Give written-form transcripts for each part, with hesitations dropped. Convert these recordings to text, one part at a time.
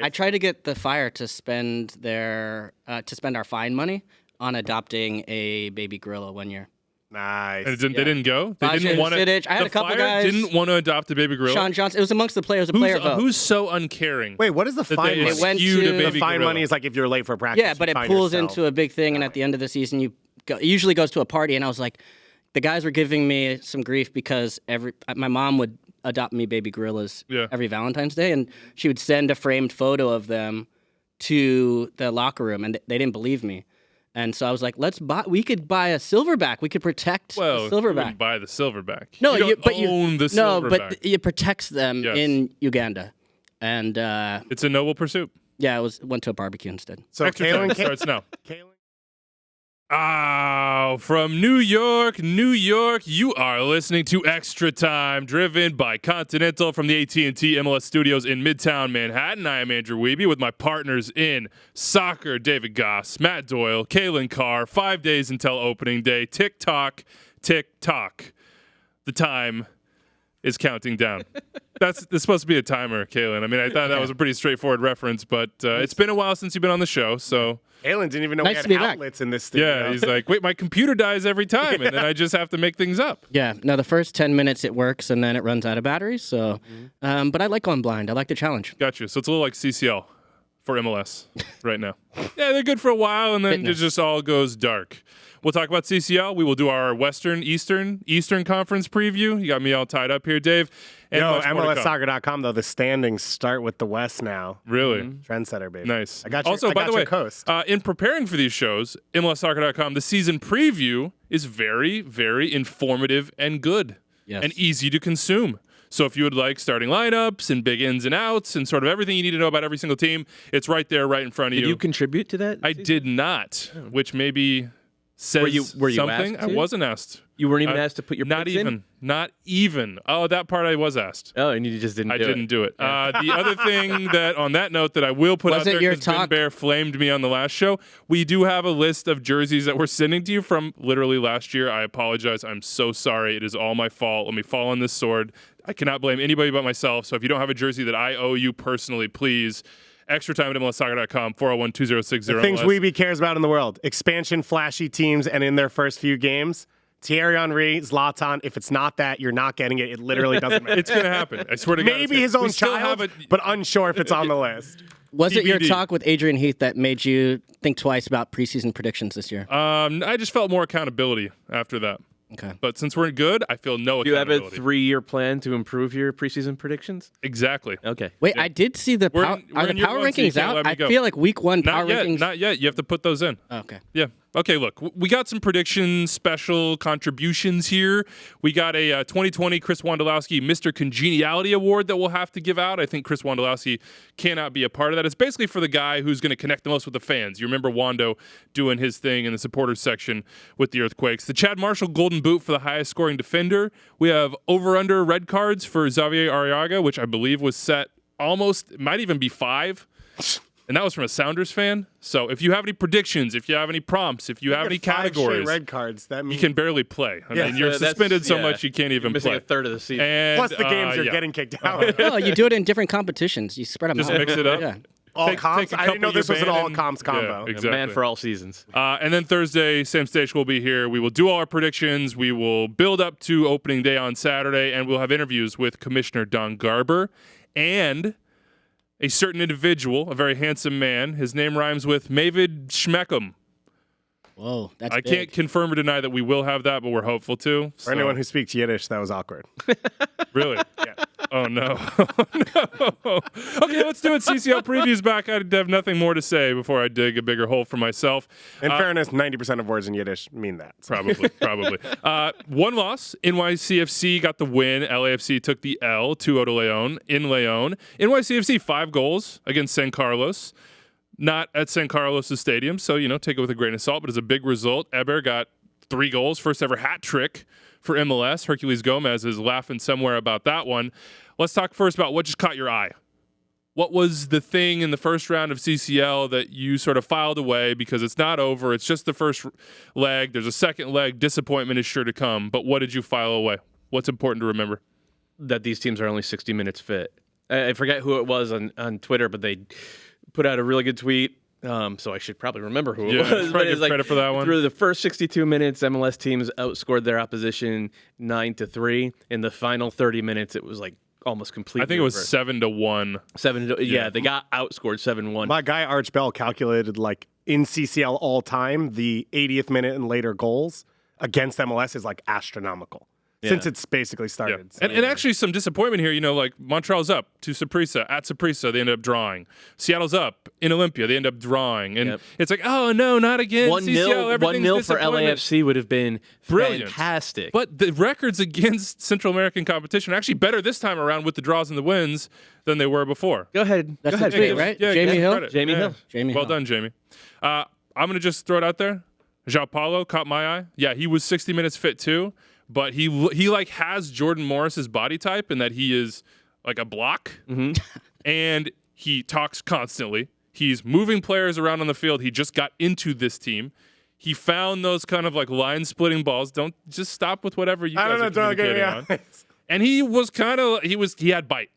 I tried to get the Fire to spend our fine money on adopting a baby gorilla 1 year. Nice. And they didn't go? They didn't want to. I had a couple Fire guys. didn't want to adopt a baby gorilla? Sean Johnson. It was amongst the players. A player vote. Who's so uncaring? Wait, what is the fine money? It went to the fine money is like if you're late for practice. Yeah, but it pools into a big thing, and at the end of the season, it usually goes to a party. And I was like, the guys were giving me some grief because my mom would adopt me baby gorillas every Valentine's Day, and she would send a framed photo of them to the locker room, and they didn't believe me. And so I was like, we could buy a silverback. We could protect the silverback. You buy the silverback. No, you own the silverback. No, but it protects them in Uganda. And it's a noble pursuit. Yeah, went to a barbecue instead. So Extratime starts now. From New York, you are listening to Extra Time, driven by Continental from the AT&T MLS studios in Midtown Manhattan. I am Andrew Wiebe with my partners in soccer, David Goss, Matt Doyle, Kalen Carr. 5 days until opening day. Tick-tock, tick-tock. The time is counting down. There's supposed to be a timer, Kalen. I mean, I thought that was a pretty straightforward reference, but it's been a while since you've been on the show, so... Kalen didn't even know we had outlets in this studio. Yeah, he's like, wait, my computer dies every time, and then I just have to make things up. Yeah, no, the first 10 minutes it works, and then it runs out of batteries, so... but I like going blind. I like the challenge. Gotcha. So it's a little like CCL for MLS right now. Yeah, they're good for a while, and then it just all goes dark. We'll talk about CCL. We will do our Eastern Conference preview. You got me all tied up here, Dave. And MLSsoccer.com, though, the standings start with the West now. Really? Trendsetter, baby. Nice. I got you. Also, by the way, coast. In preparing for these shows, MLSsoccer.com, the season preview is very, very informative and good and easy to consume. So if you would like starting lineups and big ins and outs and sort of everything you need to know about every single team, it's right there, right in front of you. Did you contribute to that? I did not, which maybe says were you something. asked I to? wasn't asked. You weren't even asked to put your picks in? Not even. Oh, that part I was asked. Oh, and you just didn't do it. I didn't do it. The other thing that, on that note, that I will put out there, because Ben Bear flamed me on the last show, we do have a list of jerseys that we're sending to you from literally last year. I apologize. I'm so sorry. It is all my fault. Let me fall on this sword. I cannot blame anybody but myself. So if you don't have a jersey that I owe you personally, please... Extra time at MLSsoccer.com, 401-2060. The things Wiebe cares about in the world. Expansion, flashy teams, and in their first few games, Thierry Henry, Zlatan. If it's not that, you're not getting it. It literally doesn't matter. It's going to happen. I swear to God. Maybe his own child, but unsure if it's on the list. Was it your talk with Adrian Heath that made you think twice about preseason predictions this year? I just felt more accountability after that. Okay. But since we're good, I feel no accountability. Do you have a 3-year plan to improve your preseason predictions? Exactly. Okay. Wait, I did see the power rankings out. I feel like week one power rankings. Not yet. You have to put those in. Oh, okay. Yeah. Okay, look, we got some prediction special contributions here. We got a 2020 Chris Wondolowski Mr. Congeniality Award that we'll have to give out. I think Chris Wondolowski cannot be a part of that. It's basically for the guy who's going to connect the most with the fans. You remember Wando doing his thing in the supporters section with the Earthquakes. The Chad Marshall Golden Boot for the highest scoring defender. We have over-under red cards for Xavier Arriaga, which I believe was set almost, might even be 5. And that was from a Sounders fan. So if you have any predictions, if you have any prompts, if you have any categories, red cards, that means you can barely play. I mean, you're suspended so much you can't even missing play. a third of the season. And, plus the games you're getting kicked out. Oh, you do it in different competitions. You spread them Just out. mix it up. Yeah. All comps? I didn't know this was an all comps combo. Yeah, exactly. A man for all seasons. And then Thursday, Sam Stage will be here. We will do all our predictions. We will build up to opening day on Saturday, and we'll have interviews with Commissioner Don Garber and a certain individual, a very handsome man. His name rhymes with Mavid Schmeckham. Whoa, that's I can't confirm or deny that we will have that, but we're hopeful to. For anyone who speaks Yiddish, that was awkward. Really? Yeah. Oh, no. No. Okay, let's do it. CCL Preview's back. I have nothing more to say before I dig a bigger hole for myself. In fairness, 90% of words in Yiddish mean that. So. Probably. One loss. NYCFC got the win. LAFC took the L, 2-0 to Leon in Leon. NYCFC, 5 goals against San Carlos. Not at San Carlos' stadium, so, take it with a grain of salt, but it's a big result. Eber got 3 goals, first ever hat trick for MLS. Hercules Gomez is laughing somewhere about that one. Let's talk first about what just caught your eye. What was the thing in the first round of CCL that you sort of filed away because it's not over, it's just the first leg, there's a second leg, disappointment is sure to come, but what did you file away? What's important to remember? That these teams are only 60 minutes fit. I forget who it was on Twitter, but they put out a really good tweet. So I should probably remember who it was. Probably give credit for that one. Through the first 62 minutes, MLS teams outscored their opposition 9-3. In the final 30 minutes, it was like almost completely. I think it was 7-1. Yeah, they got outscored 7-1. My guy Arch Bell calculated like in CCL all time, the 80th minute and later goals against MLS is like astronomical. Since it's basically started. Yeah. And actually some disappointment here, like Montreal's up to Saprissa. At Saprissa, they end up drawing. Seattle's up in Olympia. They end up drawing. And it's like, oh, no, not again. 1-0 for LAFC would have been brilliant. Fantastic. But the records against Central American competition are actually better this time around with the draws and the wins than they were before. Go ahead. That's the tweet, right? Yeah, Jamie Hill? Jamie Hill. Well done, Jamie. I'm going to just throw it out there. João Paulo caught my eye. Yeah, he was 60 minutes fit too. But he like has Jordan Morris's body type in that he is like a block, and he talks constantly. He's moving players around on the field. He just got into this team. He found those kind of like line splitting balls. Don't just stop with whatever you guys are communicating on. And he was he had bite.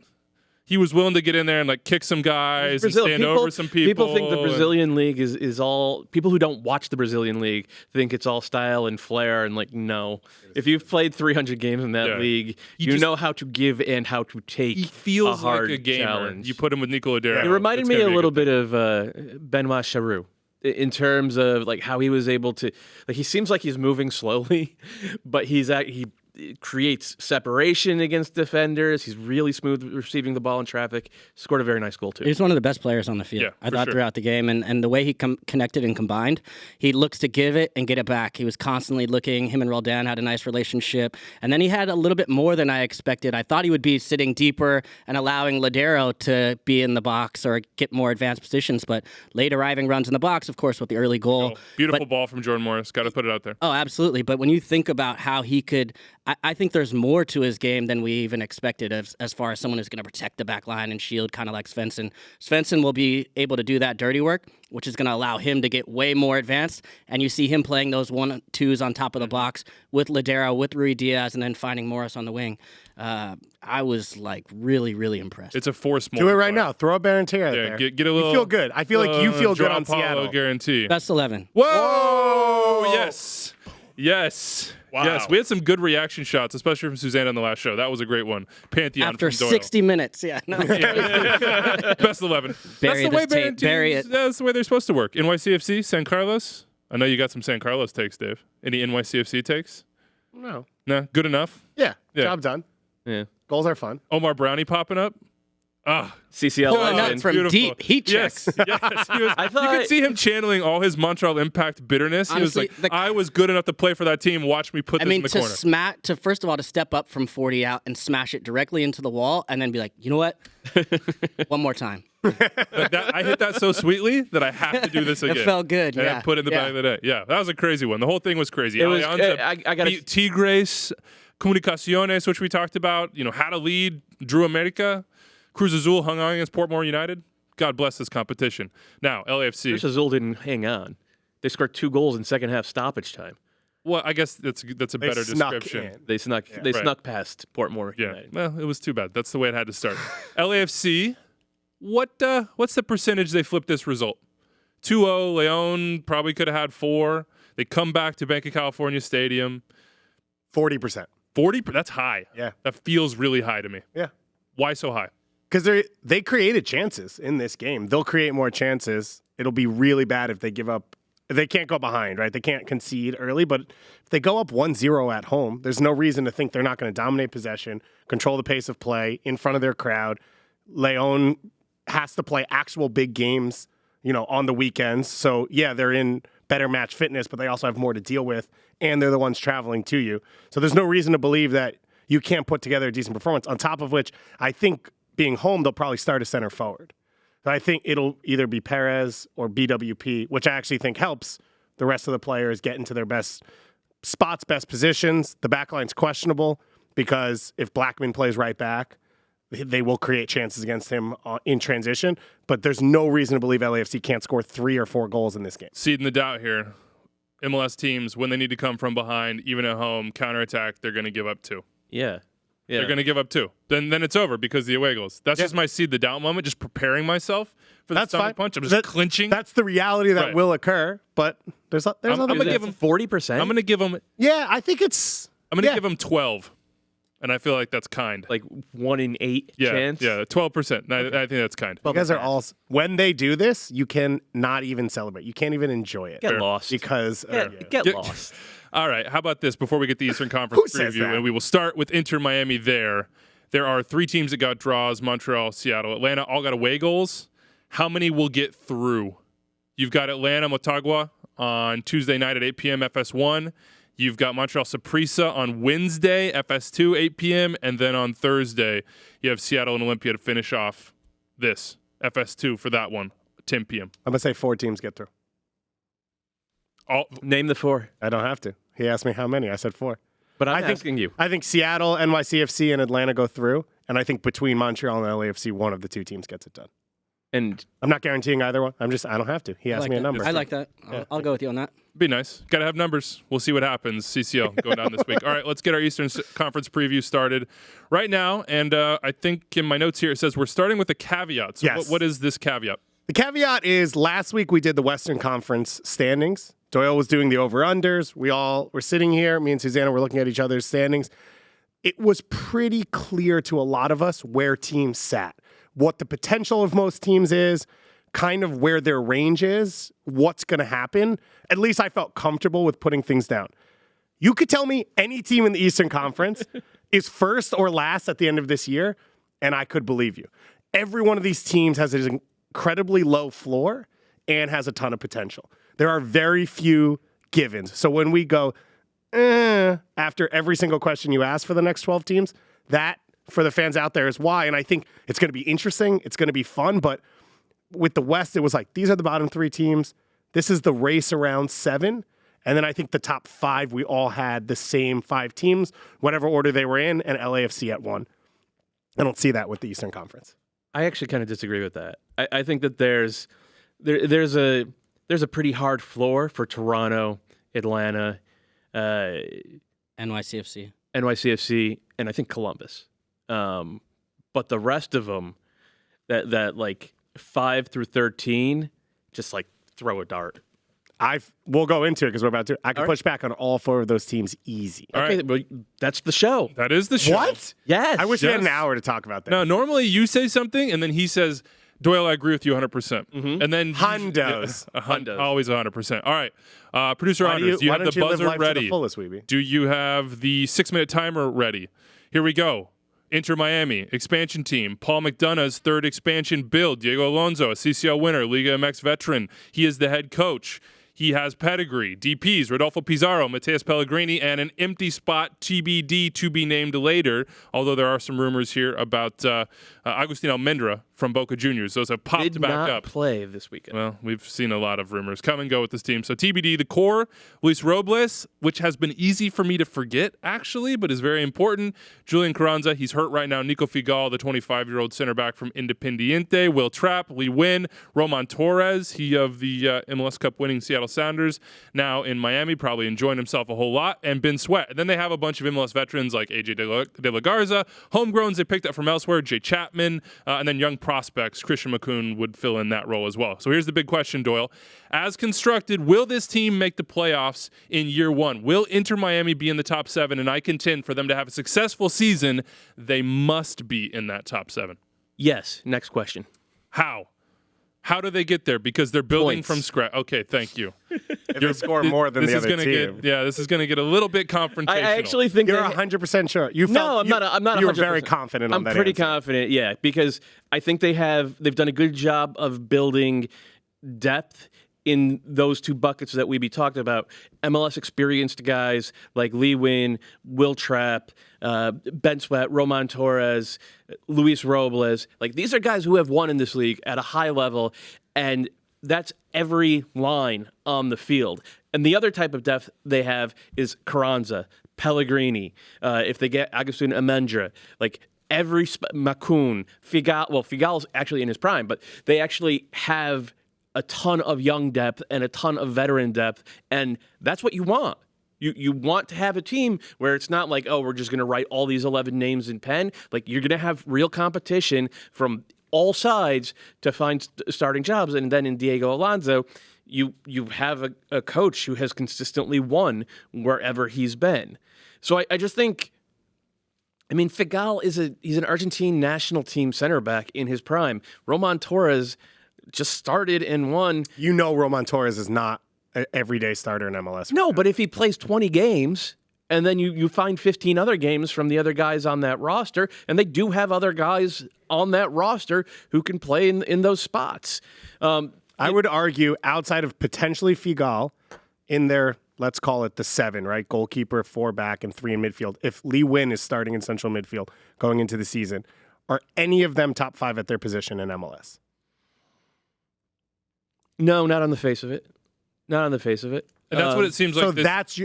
He was willing to get in there and like kick some guys and stand over some people. People think the Brazilian league is all. People who don't watch the Brazilian league think it's all style and flair, and like no. If you've played 300 games in that league, you know how to give and how to take. He feels a hard like a gamer. Challenge. You put him with Nico Ladero. It reminded me a little bit of Benoit Charrue in terms of like how he was able to. Like he seems like he's moving slowly, but he creates separation against defenders. He's really smooth receiving the ball in traffic. Scored a very nice goal, too. He's one of the best players on the field, I thought, throughout the game. And the way he connected and combined, he looks to give it and get it back. He was constantly looking. Him and Roldan had a nice relationship. And then he had a little bit more than I expected. I thought he would be sitting deeper and allowing Ladero to be in the box or get more advanced positions. But late arriving runs in the box, of course, with the early goal. Beautiful ball from Jordan Morris. Got to put it out there. Oh, absolutely. But when you think about how he could... I think there's more to his game than we even expected as far as someone who's going to protect the back line and shield, kind of like Svensson. Svensson will be able to do that dirty work, which is going to allow him to get way more advanced. And you see him playing those 1-2s on top of the box with Ladero, with Rui Diaz, and then finding Morris on the wing. I was like really, really impressed. It's a force. Do it right now. Throw a Barranquilla there. Get a little. You feel good. I feel like you feel good on Paulo Seattle. Guarantee. Best 11. Whoa! Yes. Wow. Yes, we had some good reaction shots, especially from Suzanne on the last show. That was a great one. Pantheon After from Doyle. 60 minutes, no. Best 11. Bury That's the way bury it. That's the way they're supposed to work. NYCFC, San Carlos. I know you got some San Carlos takes, Dave. Any NYCFC takes? No. Good enough? Yeah. Job done. Yeah. Goals are fun. Omar Brownie popping up. CCL Pulling up legend. from Beautiful. deep heat checks. Yes. He was, you could see him channeling all his Montreal Impact bitterness. Honestly, he was like, I was good enough to play for that team. Watch me put this in the corner. First of all, to step up from 40 out and smash it directly into the wall and then be like, you know what? One more time. I hit that so sweetly that I have to do this again. It felt good, and I put it in the back of the net. Yeah, that was a crazy one. The whole thing was crazy. It was, Alianza beat Tigres, Comunicaciones, which we talked about, had a lead, drew America. Cruz Azul hung on against Portmore United. God bless this competition. Now, LAFC. Cruz Azul didn't hang on. They scored 2 goals in second half stoppage time. Well, I guess that's a better description. They snuck past Portmore United. Well, it was too bad. That's the way it had to start. LAFC, what's the percentage they flipped this result? 2-0, Leon probably could have had 4. They come back to Bank of California Stadium. 40%. 40%? That's high. Yeah. That feels really high to me. Yeah. Why so high? Because they created chances in this game. They'll create more chances. It'll be really bad if they give up. They can't go behind, right? They can't concede early, but if they go up 1-0 at home, there's no reason to think they're not going to dominate possession, control the pace of play in front of their crowd. Leon has to play actual big games, on the weekends. So, yeah, they're in better match fitness, but they also have more to deal with, and they're the ones traveling to you. So there's no reason to believe that you can't put together a decent performance, on top of which I think being home, they'll probably start a center forward. So I think it'll either be Perez or BWP, which I actually think helps the rest of the players get into their best spots, best positions. The back line's questionable because if Blackman plays right back, they will create chances against him in transition. But there's no reason to believe LAFC can't score 3 or 4 goals in this game. Seeding the doubt here. MLS teams, when they need to come from behind, even at home, counterattack, they're going to give up 2. Yeah. Yeah. They're going to give up 2. Then it's over because the away goals. That's just my seed the doubt moment, just preparing myself for the stomach punch. I'm just clinching. That's the reality that will occur, but there's other I'm going to give them 40%. I'm going to give them Yeah, I think it's I'm going to give them 12. And I feel like that's kind. Like 1 in 8 chance? Yeah, 12%. I think that's kind. You guys are all when they do this, you can not even celebrate. You can't even enjoy it. Get lost. Because Get lost. All right, how about this before we get the Eastern Conference Who says preview? that? And we will start with Inter Miami there. There are 3 teams that got draws, Montreal, Seattle, Atlanta, all got away goals. How many will get through? You've got Atlanta Motagua on Tuesday night at 8 p.m. FS1. You've got Montreal Saprissa on Wednesday, FS2, 8 p.m. And then on Thursday, you have Seattle and Olympia to finish off this FS2 for that one, 10 p.m. I'm going to say 4 teams get through. Name the 4. I don't have to. He asked me how many. I said 4. But I'm asking you. I think Seattle, NYCFC, and Atlanta go through. And I think between Montreal and LAFC, one of the 2 teams gets it done. And I'm not guaranteeing either one. I don't have to. He asked me a number. I like that. I'll go with you on that. Be nice. Got to have numbers. We'll see what happens. CCL going down this week. All right, let's get our Eastern Conference preview started right now. And I think in my notes here it says we're starting with a caveat. So Yes. what is this caveat? The caveat is last week we did the Western Conference standings. Doyle was doing the over-unders. We all were sitting here. Me and Susanna were looking at each other's standings. It was pretty clear to a lot of us where teams sat, what the potential of most teams is, kind of where their range is, what's going to happen. At least I felt comfortable with putting things down. You could tell me any team in the Eastern Conference is first or last at the end of this year, and I could believe you. Every one of these teams has an incredibly low floor and has a ton of potential. There are very few givens. So when we go, after every single question you ask for the next 12 teams, that for the fans out there is why. And I think it's going to be interesting. It's going to be fun. But with the West, it was like, these are the bottom 3 teams. This is the race around 7. And then I think the top 5, we all had the same 5 teams, whatever order they were in, and LAFC at 1. I don't see that with the Eastern Conference. I actually kind of disagree with that. I think that there's a pretty hard floor for Toronto, Atlanta, NYCFC, and I think Columbus. But the rest of them, that like 5 through 13, just like throw a dart. We'll go into it because we're about to. I can push back on all 4 of those teams easy. Okay, but that's the show. That is the show. What? Yes. I wish we had an hour to talk about that. No, normally you say something and then he says, Doyle, I agree with you 100%. Mm-hmm. And then Hondos. Always 100%. All right. Producer Honors, do you have the buzzer ready? Do you have the 6-minute timer ready? Here we go. Inter Miami, expansion team. Paul McDonough's 3rd expansion build. Diego Alonso, a CCL winner, Liga MX veteran. He is the head coach. He has pedigree. DPs, Rodolfo Pizarro, Mateus Pellegrini, and an empty spot, TBD, to be named later, although there are some rumors here about Agustin Almendra from Boca Juniors. Those have popped back up. Play this weekend. Well, we've seen a lot of rumors come and go with this team. So TBD, the core, Luis Robles, which has been easy for me to forget, actually, but is very important. Julian Carranza, he's hurt right now. Nico Figal, the 25-year-old center back from Independiente. Will Trapp, Lee Wynn, Roman Torres, he of the MLS Cup winning Seattle Sounders, now in Miami, probably enjoying himself a whole lot, and Ben Sweat. And then they have a bunch of MLS veterans like AJ De La Garza, homegrowns they picked up from elsewhere, Jay Chapman, and then young prospects. Christian McCoon would fill in that role as well. So here's the big question, Doyle. As constructed, will this team make the playoffs in year 1? Will Inter Miami be in the top 7? And I contend for them to have a successful season, they must be in that top 7. Yes. Next question. How? How do they get there? Because they're building Points. from scratch. Okay, thank you. If they score more than the other team. This is going to get a little bit confrontational. I actually think You're 100% sure. I'm not. You were 100%. very confident on that. I'm pretty answer. confident, yeah, because I think they've done a good job of building depth in those 2 buckets that we talked about. MLS experienced guys like Lee Wynn, Will Trapp, Ben Sweat, Roman Torres, Luis Robles. Like, these are guys who have won in this league at a high level, and that's every line on the field. And the other type of depth they have is Carranza, Pellegrini, if they get Agustin Almendra, like every Macoun, Figal. Well, Figal's actually in his prime, but they actually have a ton of young depth and a ton of veteran depth, and that's what you want. You want to have a team where it's not like, oh, we're just going to write all these 11 names in pen. Like, you're going to have real competition from all sides to find starting jobs. And then in Diego Alonso, you have a coach who has consistently won wherever he's been. So I just think, I mean, Figal he's an Argentine national team center back in his prime. Roman Torres just started and won. You know Roman Torres is not an everyday starter in MLS. No, but if he plays 20 games and then you find 15 other games from the other guys on that roster, and they do have other guys on that roster who can play in those spots. I would argue outside of potentially Figal in their, let's call it the 7, right? Goalkeeper, 4 back, and 3 in midfield. If Lee Win is starting in central midfield going into the season, are any of them top 5 at their position in MLS? No, not on the face of it. Not on the face of it. And that's what it seems like. So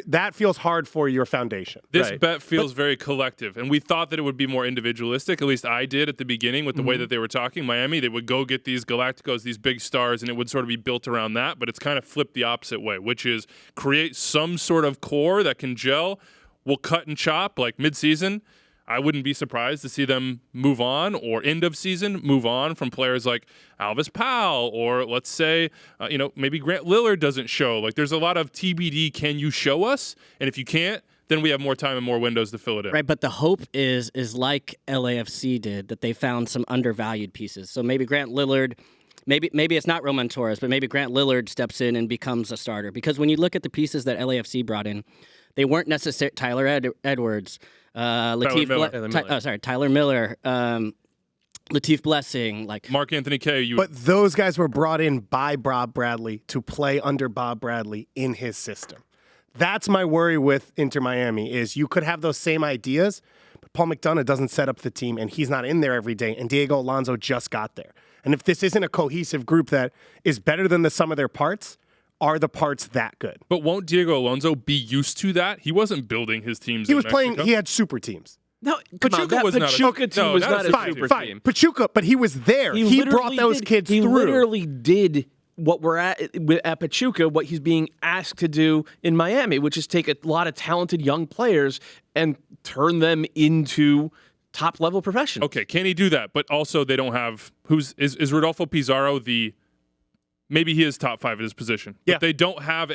that feels hard for your foundation. This bet feels very collective. And we thought that it would be more individualistic. At least I did at the beginning with the way that they were talking. Miami, they would go get these Galacticos, these big stars, and it would sort of be built around that. But it's kind of flipped the opposite way, which is create some sort of core that can gel. We'll cut and chop like mid-season. I wouldn't be surprised to see them move on, or end of season move on from players like Alvis Powell, or let's say, maybe Grant Lillard doesn't show. Like, there's a lot of TBD. Can you show us? And if you can't, then we have more time and more windows to fill it in. Right, but the hope is like LAFC did, that they found some undervalued pieces. So maybe Grant Lillard, maybe it's not Roman Torres, but maybe Grant Lillard steps in and becomes a starter. Because when you look at the pieces that LAFC brought in, they weren't necessarily Tyler Edwards. Tyler Miller, Latif Blessing, like Mark Anthony Kaye. But those guys were brought in by Bob Bradley to play under Bob Bradley in his system. That's my worry with Inter Miami, is you could have those same ideas, but Paul McDonough doesn't set up the team, and he's not in there every day, and Diego Alonso just got there. And if this isn't a cohesive group that is better than the sum of their parts, are the parts that good? But won't Diego Alonso be used to that? He wasn't building his teams. He was playing. He had super teams. No, Pachuca was not a super team. Pachuca, but he was there. He brought those kids through. He literally did what we're at Pachuca, what he's being asked to do in Miami, which is take a lot of talented young players and turn them into top-level professionals. Okay, can he do that? But also they don't have is Rodolfo Pizarro the maybe he is top 5 at his position. Yeah. But they don't have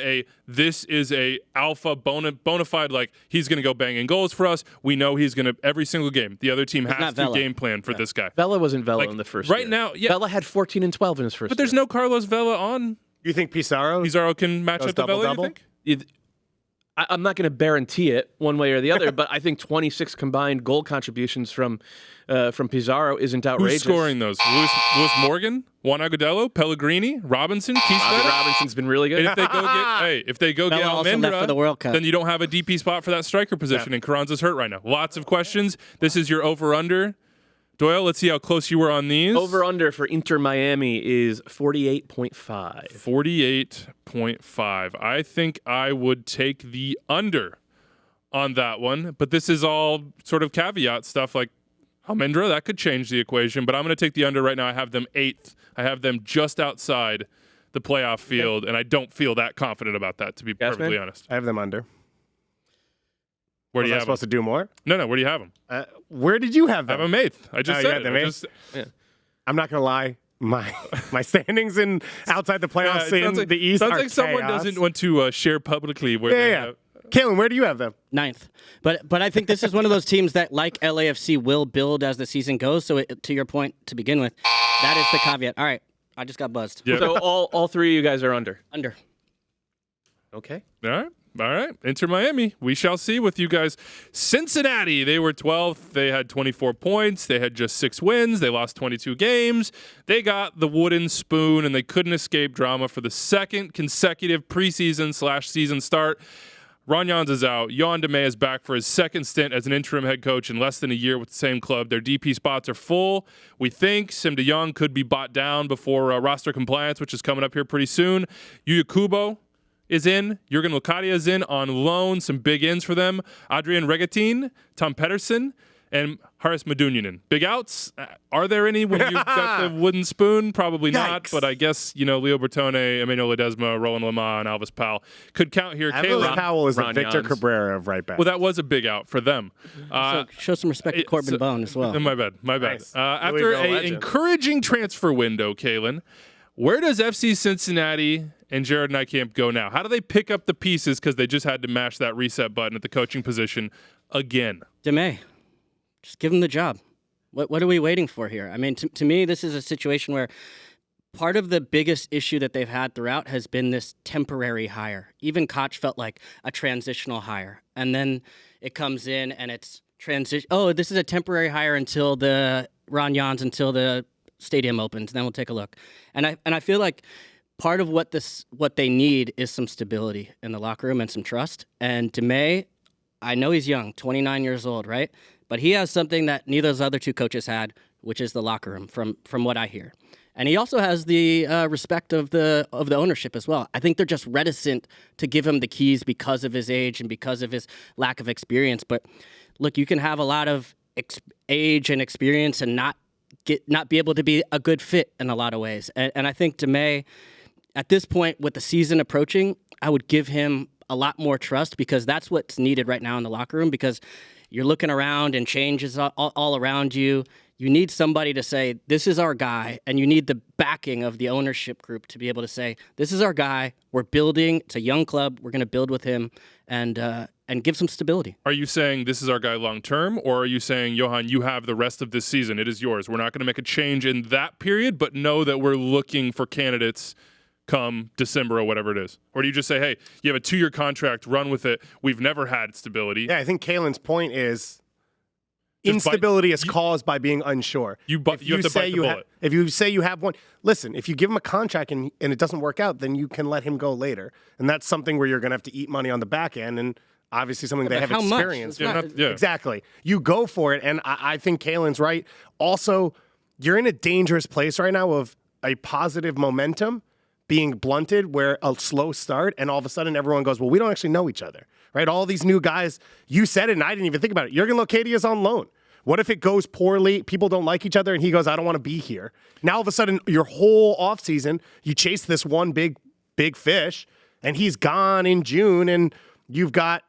this is a alpha bona fide, like, he's going to go banging goals for us. We know he's going to, every single game, the other team has to game plan for this guy. Vela wasn't Vela in the first right year. Now, yeah. Vela had 14 and 12 in his first But there's no Carlos Vela on. You think Pizarro can match up to Vela, you think? I'm not going to guarantee it one way or the other, but I think 26 combined goal contributions from Pizarro isn't outrageous. Who's scoring those? Lewis Morgan, Juan Agudelo, Pellegrini, Robinson, Keith Robinson's been really good. And if they go get Almendra for the World Cup, then you don't have a DP spot for that striker position, and Carranza's hurt right now. Lots of questions. This is your over-under. Doyle, let's see how close you were on these. Over-under for Inter Miami is 48.5. 48.5. I think I would take the under on that one, but this is all sort of caveat stuff like Almendra. That could change the equation, but I'm going to take the under right now. I have them 8th. I have them just outside the playoff field, and I don't feel that confident about that, to be perfectly honest. I have them under. Where do you have supposed to do more? No. Where do you have them? Where did you have them? I have them 8th. I just said it. I'm not gonna lie. My standings in outside the playoffs in the East sounds are like someone chaos. doesn't want to share publicly where they have. Kalen, where do you have them? 9th. But I think this is one of those teams that, like LAFC, will build as the season goes. So to your point to begin with, that is the caveat. All right, I just got buzzed. Yep. So all 3 of you guys are under. Under. Okay. All right. Inter Miami. We shall see with you guys. Cincinnati, they were 12th. They had 24 points. They had just 6 wins. They lost 22 games. They got the wooden spoon, and they couldn't escape drama for the second consecutive preseason/season start. Ron Jans is out. Jan DeMay is back for his second stint as an interim head coach in less than a year with the same club. Their DP spots are full. We think Sim de Jong could be bought down before roster compliance, which is coming up here pretty soon. Yuya Kubo is in. Jurgen Locadia is in on loan. Some big ins for them. Adrian Regatin, Tom Pedersen, and Haris Medunjanin. Big outs? Are there any when you've got the wooden spoon? Probably not, but I guess, Leo Bertone, Emmanuel Ledesma, Roland Lemar, and Alvis Powell could count here. Alvis Powell is the Victor Cabrera of right back. Well, that was a big out for them. So show some respect to Corbin Bone as well. My bad. Nice. After an encouraging transfer window, Kalen, where does FC Cincinnati and Jared Nijkamp go now? How do they pick up the pieces because they just had to mash that reset button at the coaching position again? DeMay, just give him the job. What are we waiting for here? I mean, to me, this is a situation where part of the biggest issue that they've had throughout has been this temporary hire. Even Koch felt like a transitional hire. And then it comes in and it's transition. Oh, this is a temporary hire until the Ron Jans, until the stadium opens. Then we'll take a look. And I feel like part of what they need is some stability in the locker room and some trust. And DeMay, I know he's young, 29 years old, right? But he has something that neither of those other two coaches had, which is the locker room, from what I hear. And he also has the respect of the ownership as well. I think they're just reticent to give him the keys because of his age and because of his lack of experience. But look, you can have a lot of age and experience and not be able to be a good fit in a lot of ways. And I think DeMay, at this point, with the season approaching, I would give him a lot more trust because that's what's needed right now in the locker room because you're looking around and change is all around you. You need somebody to say, this is our guy, and you need the backing of the ownership group to be able to say, this is our guy, we're building, it's a young club, we're going to build with him, and give some stability. Are you saying this is our guy long-term, or are you saying, Johan, you have the rest of this season, it is yours, we're not going to make a change in that period, but know that we're looking for candidates come December or whatever it is? Or do you just say, hey, you have a 2-year contract, run with it, we've never had stability? Yeah, I think Kalen's point is instability is caused by being unsure. You have to bite the bullet. If you say you have one, listen, if you give him a contract and it doesn't work out, then you can let him go later. And that's something where you're going to have to eat money on the back end and obviously something they have experience with. Exactly. You go for it, and I think Kalen's right. Also, you're in a dangerous place right now of a positive momentum being blunted where a slow start and all of a sudden everyone goes, well, we don't actually know each other, right? All these new guys, you said it and I didn't even think about it. Jurgen Locadia is on loan. What if it goes poorly, people don't like each other, and he goes, I don't want to be here. Now all of a sudden, your whole offseason, you chase this one big fish, and he's gone in June, and you've got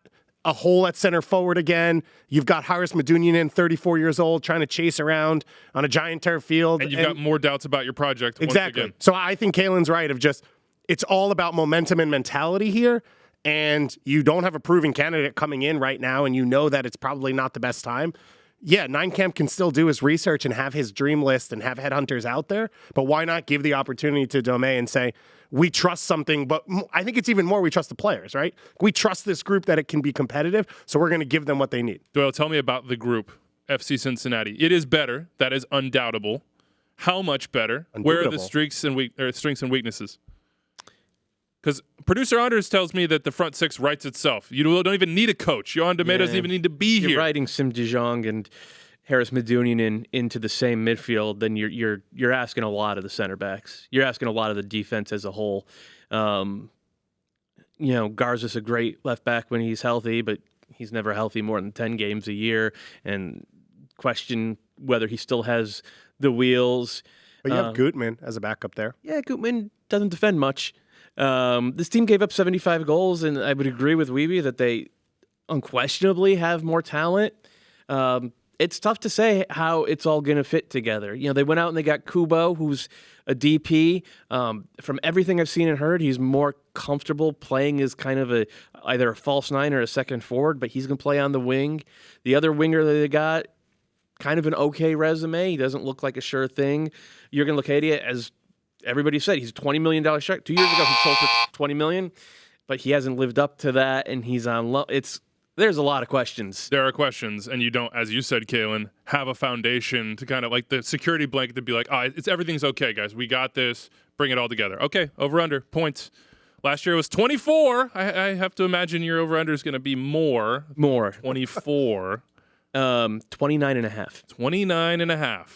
a hole at center forward again. You've got Haris Medunjanin, 34 years old, trying to chase around on a giant turf field. And you've got more doubts about your project once again. So I think Kalen's right of just, it's all about momentum and mentality here, and you don't have a proven candidate coming in right now, and you know that it's probably not the best time. Yeah, Nijkamp can still do his research and have his dream list and have headhunters out there, but why not give the opportunity to DeMay and say, we trust something, but I think it's even more we trust the players, right? We trust this group that it can be competitive, so we're going to give them what they need. Doyle, tell me about the group, FC Cincinnati. It is better. That is undoubtable. How much better? Where are the strengths and weaknesses? Because producer Anders tells me that the front six writes itself. You don't even need a coach. Johan DeMay doesn't even need to be here. You're writing Sim de Jong and Haris Medunjanin into the same midfield, then you're asking a lot of the center backs. You're asking a lot of the defense as a whole. Garza's a great left back when he's healthy, but he's never healthy more than 10 games a year, and question whether he still has the wheels. But you have Gutman as a backup there. Yeah, Gutman doesn't defend much. This team gave up 75 goals, and I would agree with Wiebe that they unquestionably have more talent. It's tough to say how it's all going to fit together. They went out and they got Kubo, who's a DP. From everything I've seen and heard, he's more comfortable playing as kind of either a false nine or a second forward, but he's going to play on the wing. The other winger that they got, kind of an okay resume. He doesn't look like a sure thing. Jurgen Locadia, as everybody said, he's a $20 million shark. 2 years ago, he sold for $20 million, but he hasn't lived up to that, and he's on low. There's a lot of questions. There are questions, and you don't, as you said, Kalen, have a foundation to kind of like the security blanket to be like, everything's okay, guys. We got this. Bring it all together. Okay, over-under, points. Last year it was 24. I have to imagine your over-under is going to be more. 24. 29.5. 29.5.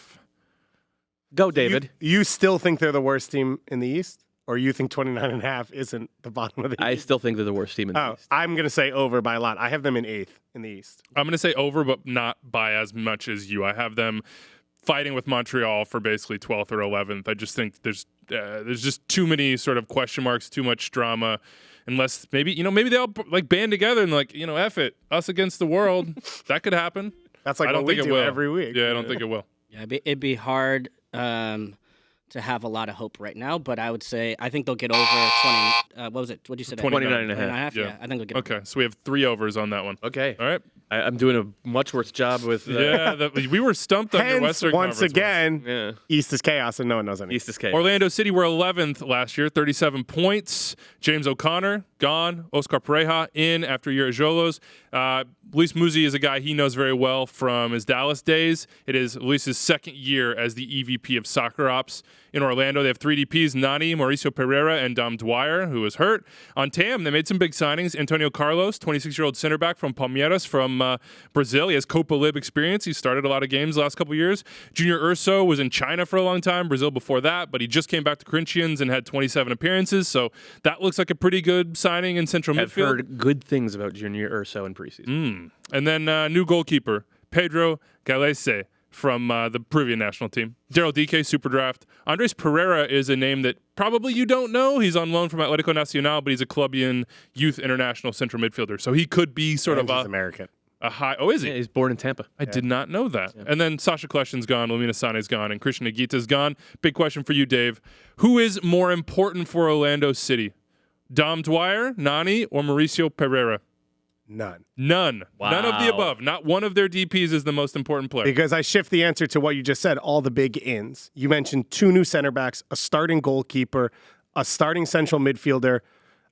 Go, David. You still think they're the worst team in the East? or you think 29.5 isn't the bottom of the East? I still think they're the worst team in the East. I'm going to say over by a lot. I have them in 8th in the East. I'm going to say over, but not by as much as you. I have them fighting with Montreal for basically 12th or 11th. I just think there's just too many sort of question marks, too much drama. Unless maybe they all like band together and like, F it, us against the world. That could happen. That's like I don't what we think it do will. every week. Yeah, I don't think it will. Yeah, it'd be hard to have a lot of hope right now, but I would say I think they'll get over 20. What was it? What did you say? 29.5. 29.5? Yeah. Yeah, I think they'll get Okay, so we have 3 overs on that one. Okay. All right. I'm doing a much worse job with We were stumped on your Hence, Western once Conference again, Yeah. East is chaos and no one knows anything. East is chaos. Orlando City were 11th last year, 37 points. James O'Connor, gone. Oscar Pareja, in after a year at Xolos. Luis Muzzi is a guy he knows very well from his Dallas days. It is Luis's second year as the EVP of soccer ops in Orlando. They have 3 DPs, Nani, Mauricio Pereira, and Dom Dwyer, who was hurt. On TAM, they made some big signings. Antonio Carlos, 26-year-old center back from Palmeiras from Brazil. He has Copa Lib experience. He started a lot of games the last couple of years. Junior Urso was in China for a long time, Brazil before that, but he just came back to Corinthians and had 27 appearances. So that looks like a pretty good signing in central I've midfield. heard good things about Junior Urso in preseason. And then new goalkeeper, Pedro Galese from the Peruvian national team. Daryl DK, super draft. Andres Pereira is a name that probably you don't know. He's on loan from Atlético Nacional, but he's a Colombian youth international central midfielder. So he could be sort And of he's American. a high. Oh, is he? Yeah, he's born in Tampa. I did not know that. Yeah. And then Sasha Kleshin's gone, Lamina Sane's gone, and Christian Aguita's gone. Big question for you, Dave. Who is more important for Orlando City? Dom Dwyer, Nani, or Mauricio Pereira? None. Wow. None of the above. Not one of their DPs is the most important player. Because I shift the answer to what you just said, all the big ins. You mentioned 2 new center backs, a starting goalkeeper, a starting central midfielder.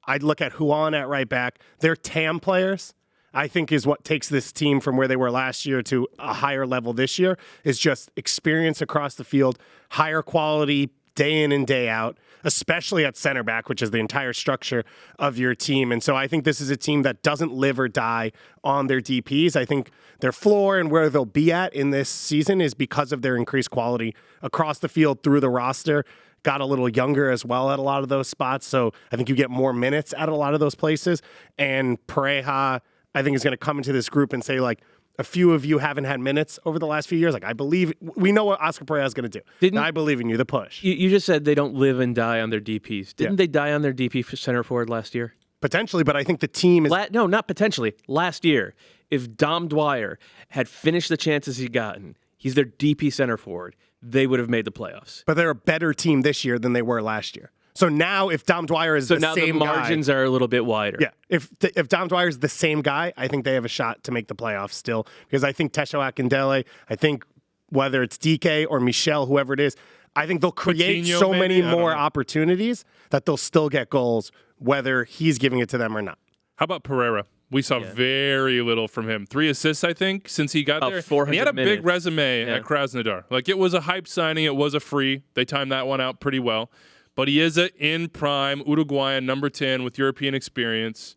I'd look at Juan at right back. They're TAM players, I think, is what takes this team from where they were last year to a higher level this year, is just experience across the field, higher quality day in and day out, especially at center back, which is the entire structure of your team. And so I think this is a team that doesn't live or die on their DPs. I think their floor and where they'll be at in this season is because of their increased quality across the field through the roster. Got a little younger as well at a lot of those spots. So I think you get more minutes at a lot of those places. And Pareja, I think, is going to come into this group and say, like, a few of you haven't had minutes over the last few years. Like, I believe we know what Oscar Pareja is going to do. I believe in you. The push. You just said they don't live and die on their DPs. Didn't they die on their DP for center forward last year? Potentially, but I think the team is... No, not potentially. Last year, if Dom Dwyer had finished the chances he'd gotten, he's their DP center forward, they would have made the playoffs. But they're a better team this year than they were last year. So now, if Dom Dwyer is the same guy... So now the margins are a little bit wider. Yeah. If Dom Dwyer is the same guy, I think they have a shot to make the playoffs still. Because I think Tesho Akindele, I think whether it's DK or Michel, whoever it is, I think they'll create Coutinho, so maybe? many more opportunities that they'll still get goals, whether he's giving it to them or not. How about Pereira? We saw very little from him. 3 assists, I think, since he got there. 400 and he had a big minutes. resume at Krasnodar. Like, it was a hype signing. It was a free. They timed that one out pretty well. But he is an in-prime Uruguayan number 10 with European experience.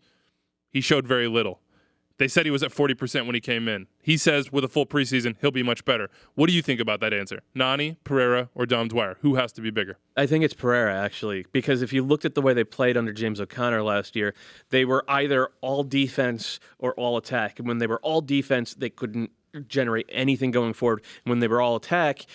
He showed very little. They said he was at 40% when he came in. He says with a full preseason, he'll be much better. What do you think about that answer? Nani, Pereira, or Dom Dwyer? Who has to be bigger? I think it's Pereira, actually, because if you looked at the way they played under James O'Connor last year, they were either all defense or all attack. And when they were all defense, they couldn't generate anything going forward. And when they were all attack,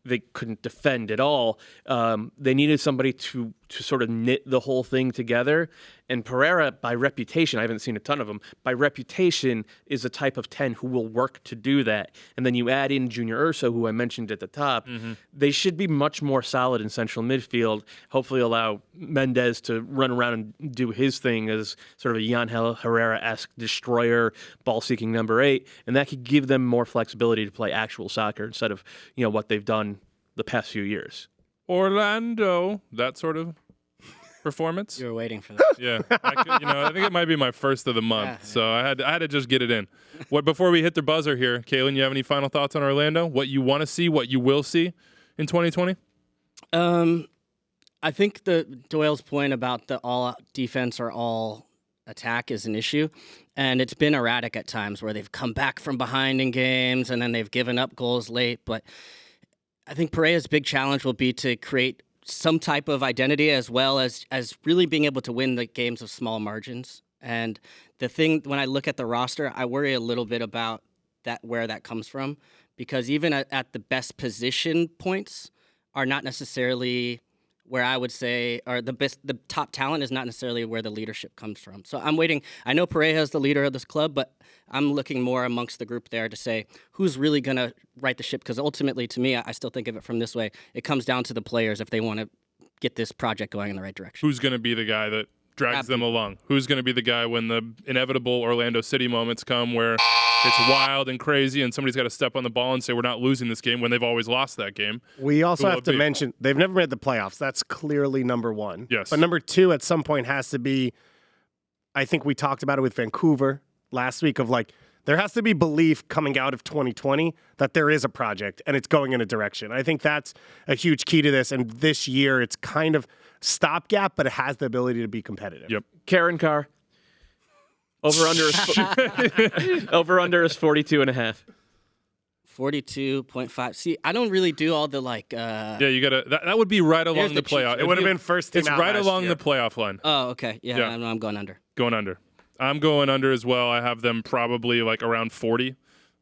they couldn't defend at all. They needed somebody to sort of knit the whole thing together. And Pereira, by reputation, I haven't seen a ton of them, by reputation is a type of 10 who will work to do that. And then you add in Junior Urso, who I mentioned at the top. They should be much more solid in central midfield, hopefully allow Mendez to run around and do his thing as sort of a Yangel Herrera-esque destroyer, ball-seeking number 8. And that could give them more flexibility to play actual soccer instead of what they've done the past few years. Orlando, that sort of performance. You were waiting for that. Yeah, I think it might be my first of the month, so I had to just get it in. Before we hit the buzzer here, Kaylin, you have any final thoughts on Orlando? What you want to see, what you will see in 2020? I think Doyle's point about the all defense or all attack is an issue, and it's been erratic at times where they've come back from behind in games and then they've given up goals late. But I think Pereira's big challenge will be to create some type of identity as well as really being able to win the games of small margins. And the thing, when I look at the roster, I worry a little bit about that, where that comes from, because even at the best position points are not necessarily where I would say, or the top talent is not necessarily where the leadership comes from. So I'm waiting. I know Pareja is the leader of this club, but I'm looking more amongst the group there to say who's really going to right the ship. Because ultimately, to me, I still think of it from this way. It comes down to the players if they want to get this project going in the right direction. Who's going to be the guy that drags them along? Who's going to be the guy when the inevitable Orlando City moments come where it's wild and crazy and somebody's got to step on the ball and say we're not losing this game when they've always lost that game? We also have to mention they've never made the playoffs. That's clearly number one. Yes. But number two at some point has to be, I think we talked about it with Vancouver last week, of like, there has to be belief coming out of 2020 that there is a project and it's going in a direction. I think that's a huge key to this. And this year it's kind of stopgap, but it has the ability to be competitive. Yep. Karen Carr. Over under is 42.5. 42.5. See, I don't really do all the Yeah, you gotta. That would be right along the playoff. It would have been first team. It's out right last along year. the playoff line. Oh, okay. Yeah. I'm going under. Going under. I'm going under as well. I have them probably like around 40.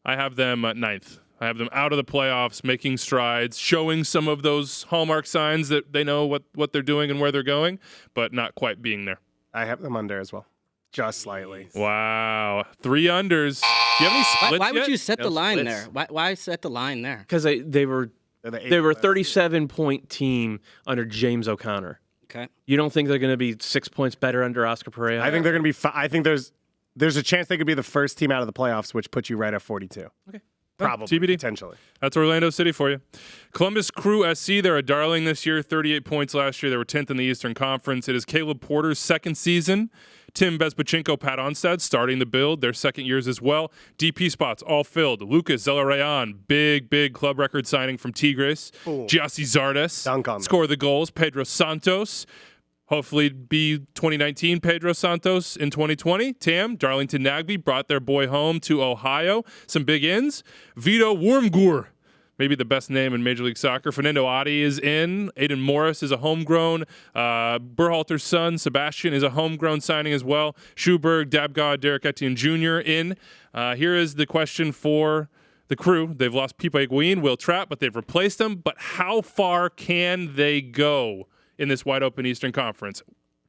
I have them at 9th. I have them out of the playoffs, making strides, showing some of those hallmark signs that they know what they're doing and where they're going, but not quite being there. I have them under as well. Just slightly. Wow. 3 unders. Do you have any splits Why would yet? you set the line splits. there? Why set the line there? Because they were a 37-point team under James O'Connor. Okay. You don't think they're going to be 6 points better under Oscar Pereira? I think they're going to be. I think there's a chance they could be the first team out of the playoffs, which puts you right at 42. Okay. Probably. TBD. Potentially. That's Orlando City for you. Columbus Crew SC, they're a darling this year. 38 points last year. They were 10th in the Eastern Conference. It is Caleb Porter's second season. Tim Bezpachenko, Pat Onstad starting the build. Their second years as well. DP spots all filled. Lucas Zelarayan, big club record signing from Tigres. Giassi Zardes, Dunk on them. score the goals. Pedro Santos. Hopefully be 2019 Pedro Santos in 2020. Tam, Darlington Nagbe brought their boy home to Ohio. Some big ins. Vito Wormgoor, maybe the best name in Major League Soccer. Fernando Adi is in. Aiden Morris is a homegrown. Berhalter's son, Sebastian, is a homegrown signing as well. Schuberg, Dabgod, Derek Etienne Jr. in. Here is the question for the Crew. They've lost Pipa Higuain, Will Trapp, but they've replaced them. But how far can they go in this wide open Eastern Conference?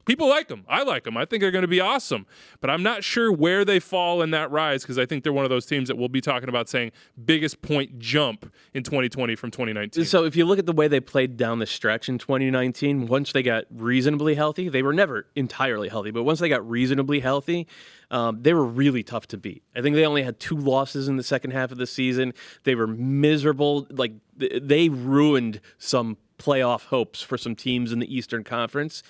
People like them. I like them. I think they're going to be awesome. But I'm not sure where they fall in that rise, because I think they're one of those teams that we'll be talking about saying biggest point jump in 2020 from 2019. So if you look at the way they played down the stretch in 2019, once they got reasonably healthy, they were never entirely healthy, but once they got reasonably healthy, they were really tough to beat. I think they only had 2 losses in the second half of the season. They were miserable. Like, they ruined some playoff hopes for some teams in the Eastern Conference.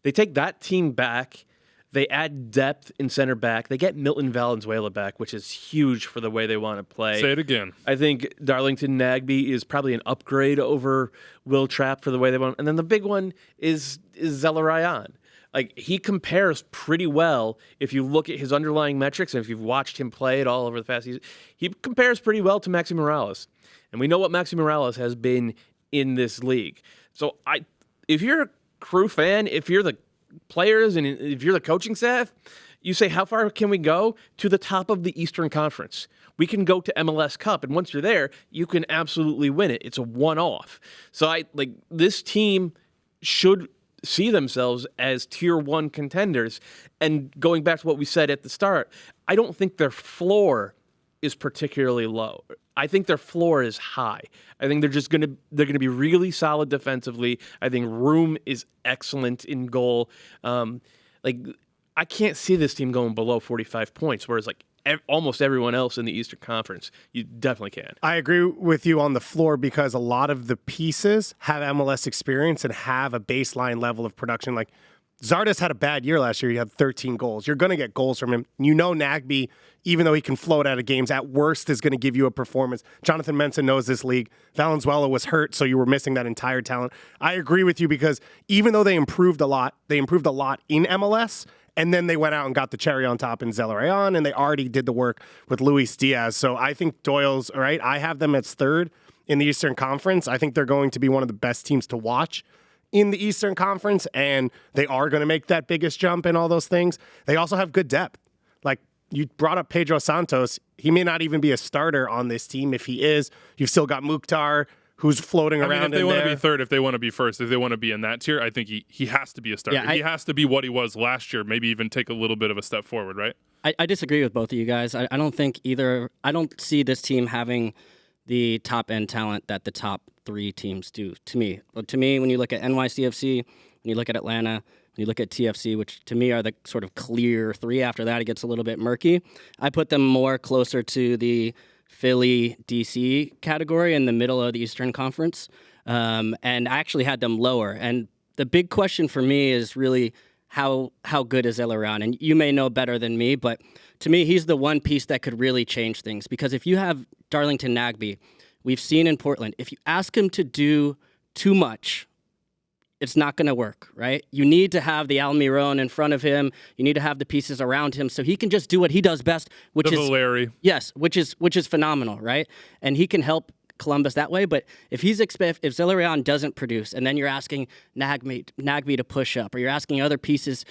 They take that team back. They add depth in center back. They get Milton Valenzuela back, which is huge for the way they want to play. Say it again. I think Darlington Nagbe is probably an upgrade over Will Trapp for the way they want. And then the big one is Zelarayan. Like, he compares pretty well if you look at his underlying metrics, and if you've watched him play it all over the past season. He compares pretty well to Maxi Morales. And we know what Maxi Morales has been in this league. So if you're a Crew fan, if you're the players and if you're the coaching staff, you say, how far can we go? To the top of the Eastern Conference. We can go to MLS Cup, and once you're there, you can absolutely win it. It's a one-off. So this team should see themselves as tier 1 contenders. And going back to what we said at the start, I don't think their floor is particularly low. I think their floor is high. I think they're going to be really solid defensively. I think Room is excellent in goal. I can't see this team going below 45 points, whereas almost everyone else in the Eastern Conference, you definitely can. I agree with you on the floor, because a lot of the pieces have MLS experience and have a baseline level of production. Like, Zardes had a bad year last year. He had 13 goals. You're going to get goals from him. You know, Nagbe, even though he can float out of games, at worst is going to give you a performance. Jonathan Mensah knows this league. Valenzuela was hurt, so you were missing that entire talent. I agree with you, because even though they improved a lot in MLS, and then they went out and got the cherry on top in Zelarayan, and they already did the work with Luis Diaz. So I think Doyle's, all right, I have them as 3rd in the Eastern Conference. I think they're going to be one of the best teams to watch in the Eastern Conference, and they are going to make that biggest jump and all those things. They also have good depth. Like, you brought up Pedro Santos. He may not even be a starter on this team. If he is, you've still got Mukhtar, who's floating around. If they want to be third, if they want to be first, if they want to be in that tier, I think he has to be a starter. He has to be what he was last year, maybe even take a little bit of a step forward, right? I disagree with both of you guys. I don't think either. I don't see this team having the top end talent that the top three teams do. To me, when you look at NYCFC, when you look at Atlanta, when you look at TFC, which to me are the sort of clear three. After that, it gets a little bit murky. I put them more closer to the Philly, DC category in the middle of the Eastern Conference, and I actually had them lower. And the big question for me is really how good is Elorán? And you may know better than me, but to me, he's the one piece that could really change things. Because if you have Darlington Nagbe, we've seen in Portland, if you ask him to do too much, it's not going to work, right? You need to have the Almiron in front of him. You need to have the pieces around him so he can just do what he does best, which is Valeri. Yes, which is phenomenal, right? And he can help Columbus that way. But if Zelerion doesn't produce, and then you're asking Nagbe to push up, or you're asking other pieces,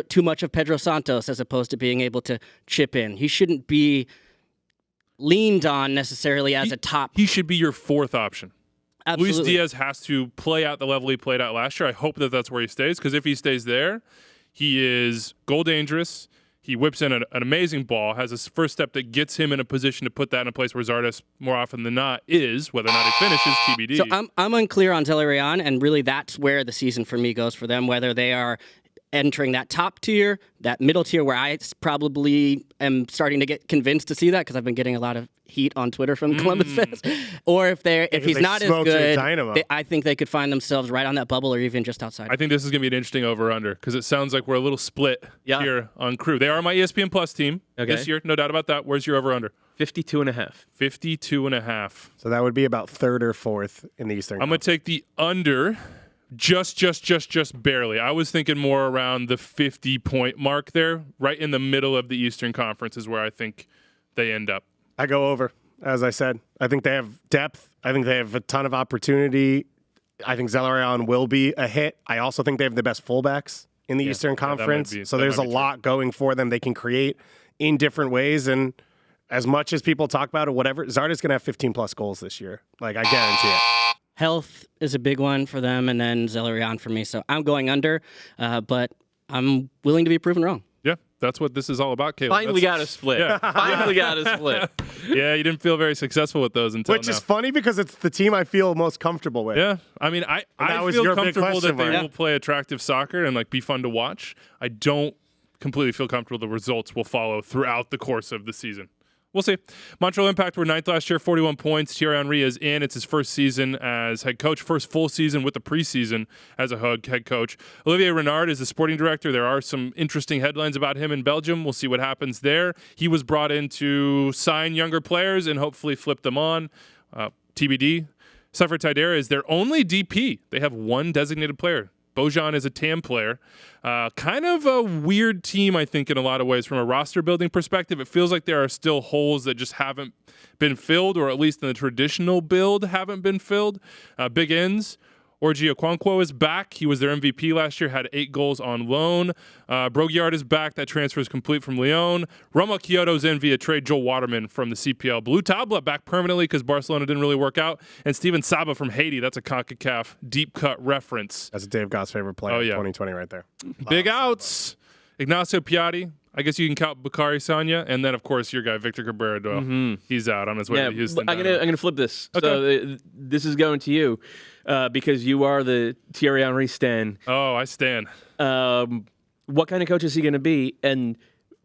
too much of Pedro Santos as opposed to being able to chip in, he shouldn't be leaned on necessarily as a top. He should be your fourth option. Absolutely. Luis Diaz has to play out the level he played out last year. I hope that that's where he stays, because if he stays there, he is goal dangerous. He whips in an amazing ball, has his first step that gets him in a position to put that in a place where Zardes, more often than not, is. Whether or not he finishes, TBD. So I'm unclear on Zelerion, and really that's where the season for me goes for them, whether they are entering that top tier, that middle tier, where I probably am starting to get convinced to see that because I've been getting a lot of heat on Twitter from Columbus fans, or if he's not as good, I think they could find themselves right on that bubble or even just outside. I think this is going to be an interesting over-under because it sounds like we're a little split here on Crew. They are my ESPN Plus team this year, no doubt about that. Where's your over-under? 52.5. 52.5. So that would be about third or fourth in the Eastern Conference. I'm going to take the under. Just barely. I was thinking more around the 50-point mark there, right in the middle of the Eastern Conference is where I think they end up. I go over, as I said. I think they have depth. I think they have a ton of opportunity. I think Zelerion will be a hit. I also think they have the best fullbacks in the Eastern Conference. So there's a lot going for them. They can create in different ways. And as much as people talk about it, whatever, Zardes going to have 15-plus goals this year. Like, I guarantee it. Health is a big one for them, and then Zelerion for me. So I'm going under, but I'm willing to be proven wrong. Yeah, that's what this is all about, Caleb. Finally got a split. Yeah. Finally got a split. Yeah, you didn't feel very successful with those until Which is funny because it's the team I feel most comfortable with. Yeah, I mean, I feel comfortable that they will play attractive soccer and be fun to watch. I don't completely feel comfortable the results will follow throughout the course of the season. We'll see. Montreal Impact were 9th last year, 41 points. Thierry Henry is in. It's his first season as head coach, first full season with the preseason as a head coach. Olivier Renard is the sporting director. There are some interesting headlines about him in Belgium. We'll see what happens there. He was brought in to sign younger players and hopefully flip them on. TBD. Sefer Taidera is their only DP. They have one designated player. Bojan is a TAM player. Kind of a weird team, I think, in a lot of ways. From a roster building perspective, it feels like there are still holes that just haven't been filled, or at least in the traditional build haven't been filled. Big ends. Orji Okonkwo is back. He was their MVP last year, had 8 goals on loan. Brogiard is back. That transfer is complete from Lyon. Roma Kyoto's in via trade Joel Waterman from the CPL. Blue Tabla back permanently because Barcelona didn't really work out. And Steven Saba from Haiti. That's a CONCACAF deep cut reference. That's Dave Gott's favorite player in 2020 right there. Big outs. Ignacio Piatti. I guess you can count Bakary Sagna, and then of course your guy Victor Cabrera Doyle. Mm-hmm. He's out on his way to Houston. I'm gonna flip this. Okay. So this is going to you because you are the Thierry Henry stan. Oh, I stan. What kind of coach is he going to be? And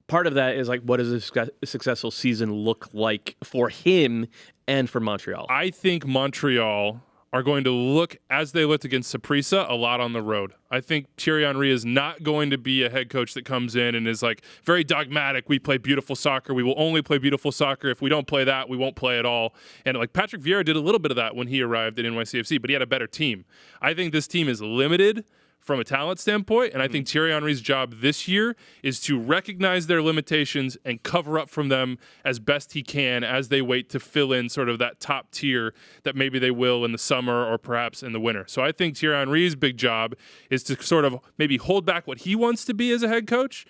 part of that is what does a successful season look like for him and for Montreal? I think Montreal are going to look, as they looked against Saprissa, a lot on the road. I think Thierry Henry is not going to be a head coach that comes in and is very dogmatic. We play beautiful soccer. We will only play beautiful soccer. If we don't play that, we won't play at all. And Patrick Vieira did a little bit of that when he arrived at NYCFC, but he had a better team. I think this team is limited from a talent standpoint. And I think Thierry Henry's job this year is to recognize their limitations and cover up from them as best he can as they wait to fill in sort of that top tier that maybe they will in the summer or perhaps in the winter. So I think Thierry Henry's big job is to sort of maybe hold back what he wants to be as a head coach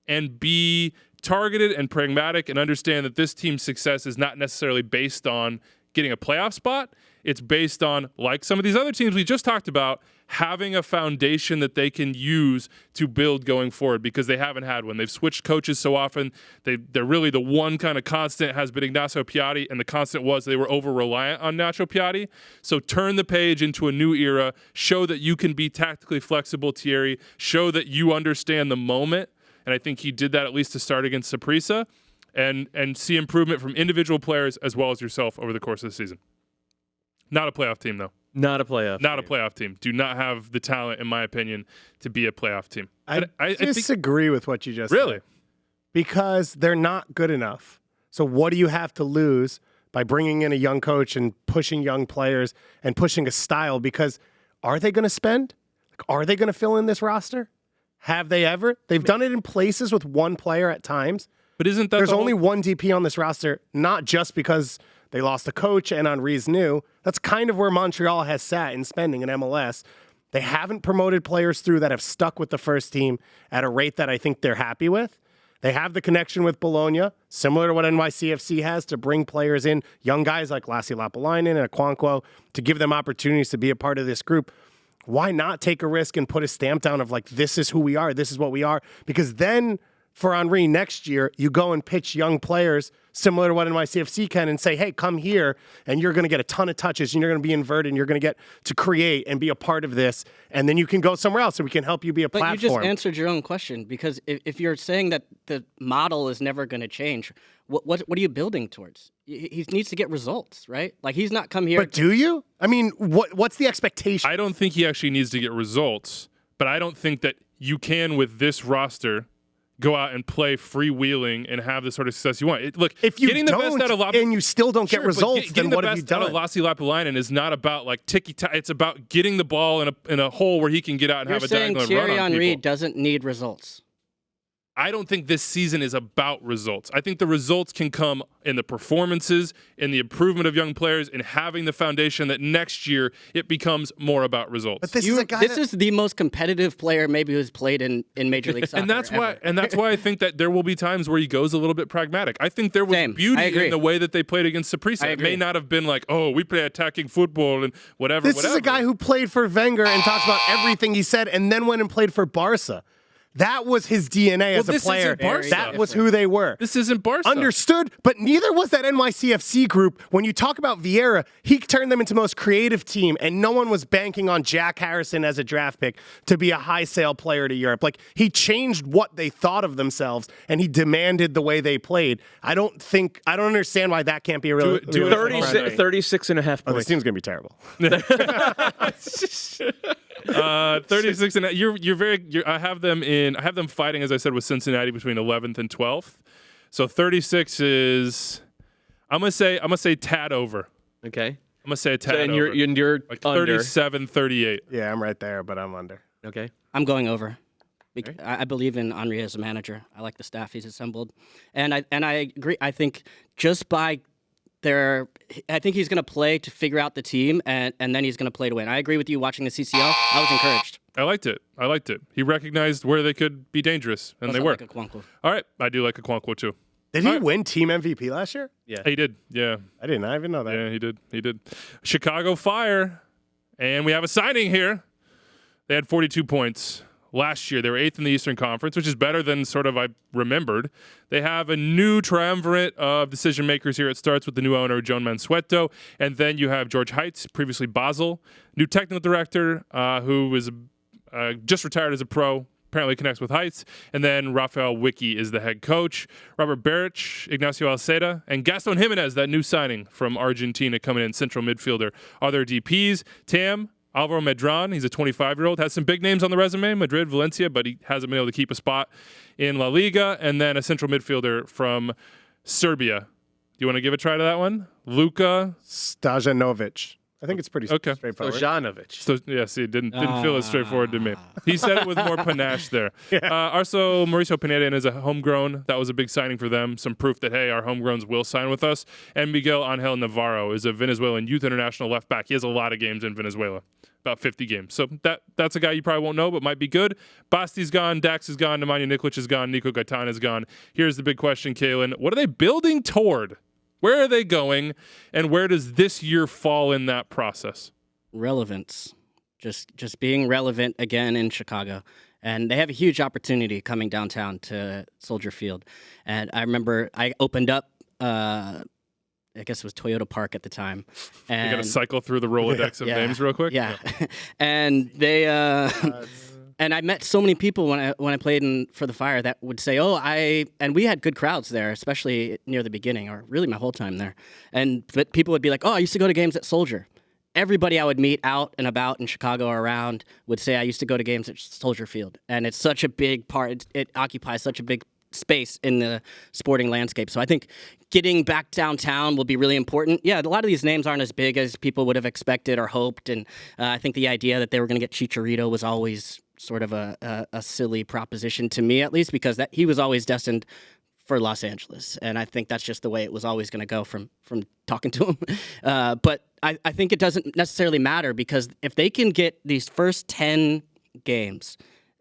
and be targeted and pragmatic and understand that this team's success is not necessarily based on getting a playoff spot. It's based on, like some of these other teams we just talked about, having a foundation that they can use to build going forward, because they haven't had one. They've switched coaches so often. They're really the one kind of constant has been Ignacio Piatti, and the constant was they were over-reliant on Nacho Piatti. So turn the page into a new era. Show that you can be tactically flexible, Thierry. Show that you understand the moment. And I think he did that at least to start against Saprissa, and see improvement from individual players as well as yourself over the course of the season. Not a playoff team, though. Not a playoff. Not a playoff team. Do not have the talent, in my opinion, to be a playoff team. I disagree with what you just Really? said. Because they're not good enough. So what do you have to lose by bringing in a young coach and pushing young players and pushing a style? Because are they going to spend? Are they going to fill in this roster? Have they ever? They've done it in places with one player at times. But isn't that There's only one DP on this roster, not just because they lost a coach and Henry's new. That's kind of where Montreal has sat in spending in MLS. They haven't promoted players through that have stuck with the first team at a rate that I think they're happy with. They have the connection with Bologna, similar to what NYCFC has, to bring players in, young guys like Lassi Lapalainen and Aquanquo, to give them opportunities to be a part of this group. Why not take a risk and put a stamp down of like, this is who we are, this is what we are? Because then for Henry next year, you go and pitch young players similar to what NYCFC can and say, hey, come here, and you're going to get a ton of touches, and you're going to be inverted, and you're going to get to create and be a part of this, and then you can go somewhere else, and we can help you be a platform. But you just answered your own question, because if you're saying that the model is never going to change, what are you building towards? He needs to get results, right? Like, he's not come here. But do you? I mean, what's the expectation? I don't think he actually needs to get results, but I don't think that you can, with this roster, go out and play freewheeling and have the sort of success you want. Look, if you getting don't, the best out of and you still don't get results, then what have you done? Getting the best out of Lassi Lapalainen is not about ticky-tack. It's about getting the ball in a hole where he can get out and have a diagonal and run on people. You're saying Thierry Henry doesn't need results. I don't think this season is about results. I think the results can come in the performances, in the improvement of young players, and having the foundation that next year it becomes more about results. But this is the most competitive player maybe who's played in Major League Soccer. and that's why I think that there will be times where he goes a little bit pragmatic. I think there was beauty in the way that they played against Saprissa. It may not have been like, oh, we play attacking football and whatever. This is a guy who played for Wenger and talks about everything he said, and then went and played for Barca. That was his DNA as a player. That was who they were. This isn't Barca. Understood, but neither was that NYCFC group. When you talk about Vieira, he turned them into the most creative team, and no one was banking on Jack Harrison as a draft pick to be a high sale player to Europe. Like, he changed what they thought of themselves, and he demanded the way they played. I don't understand why that can't be a real 36 and a half points. Oh, this team's going to be terrible. 36 and I have them fighting, as I said, with Cincinnati between 11th and 12th. So 36 is I'm gonna say tad over. Okay. I'm gonna say a tad over. And you're like under. 37, 38. Yeah, I'm right there, but I'm under. Okay. I'm going over. I believe in Henry as a manager. I like the staff he's assembled, and I agree. I think just by I think he's going to play to figure out the team, and then he's going to play to win. I agree with you. Watching the CCL, I was encouraged. I liked it. He recognized where they could be dangerous, and they were. Like Aquanquo. All right, I do like Aquanquo too. Did he win team MVP last year? Yeah, he did. Yeah, I didn't even know that. Yeah, he did. Chicago Fire, and we have a signing here. They had 42 points. Last year, they were 8th in the Eastern Conference, which is better than sort of I remembered. They have a new triumvirate of decision makers here. It starts with the new owner, Joan Mansueto, and then you have George Heitz, previously Basel, new technical director who was just retired as a pro, apparently connects with Heitz, and then Rafael Wicki is the head coach. Robert Beric, Ignacio Alceda, and Gaston Jimenez, that new signing from Argentina coming in, central midfielder, are their DPs. Tam, Alvaro Medran, he's a 25-year-old, has some big names on the resume, Madrid, Valencia, but he hasn't been able to keep a spot in La Liga. And then a central midfielder from Serbia. Do you want to give a try to that one? Luka Stajanovic. I think it's pretty straightforward. Stojanovic. So see, it didn't feel as straightforward to me. He said it with more panache there. Also, Mauricio Pineda is a homegrown. That was a big signing for them. Some proof that, hey, our homegrowns will sign with us. And Miguel Angel Navarro is a Venezuelan youth international left back. He has a lot of games in Venezuela, about 50 games. So that's a guy you probably won't know, but might be good. Basti's gone. Dax is gone. Nemanja Nikolic is gone. Nico Gaetan is gone. Here's the big question, Kalen. What are they building toward? Where are they going? And where does this year fall in that process? Relevance. Just being relevant again in Chicago. And they have a huge opportunity coming downtown to Soldier Field. And I remember I opened up, I guess it was Toyota Park at the time. And you got to cycle through the Rolodex of names real quick? Yeah. And they... And I met so many people when I played for the Fire that would say, and we had good crowds there, especially near the beginning, or really my whole time there. But people would be like, I used to go to games at Soldier. Everybody I would meet out and about in Chicago or around would say I used to go to games at Soldier Field. And it's such a big part. It occupies such a big space in the sporting landscape. So I think getting back downtown will be really important. Yeah, a lot of these names aren't as big as people would have expected or hoped. And I think the idea that they were going to get Chicharito was always sort of a silly proposition to me, at least, because he was always destined for Los Angeles. And I think that's just the way it was always going to go from talking to him. But I think it doesn't necessarily matter, because if they can get these first 10 games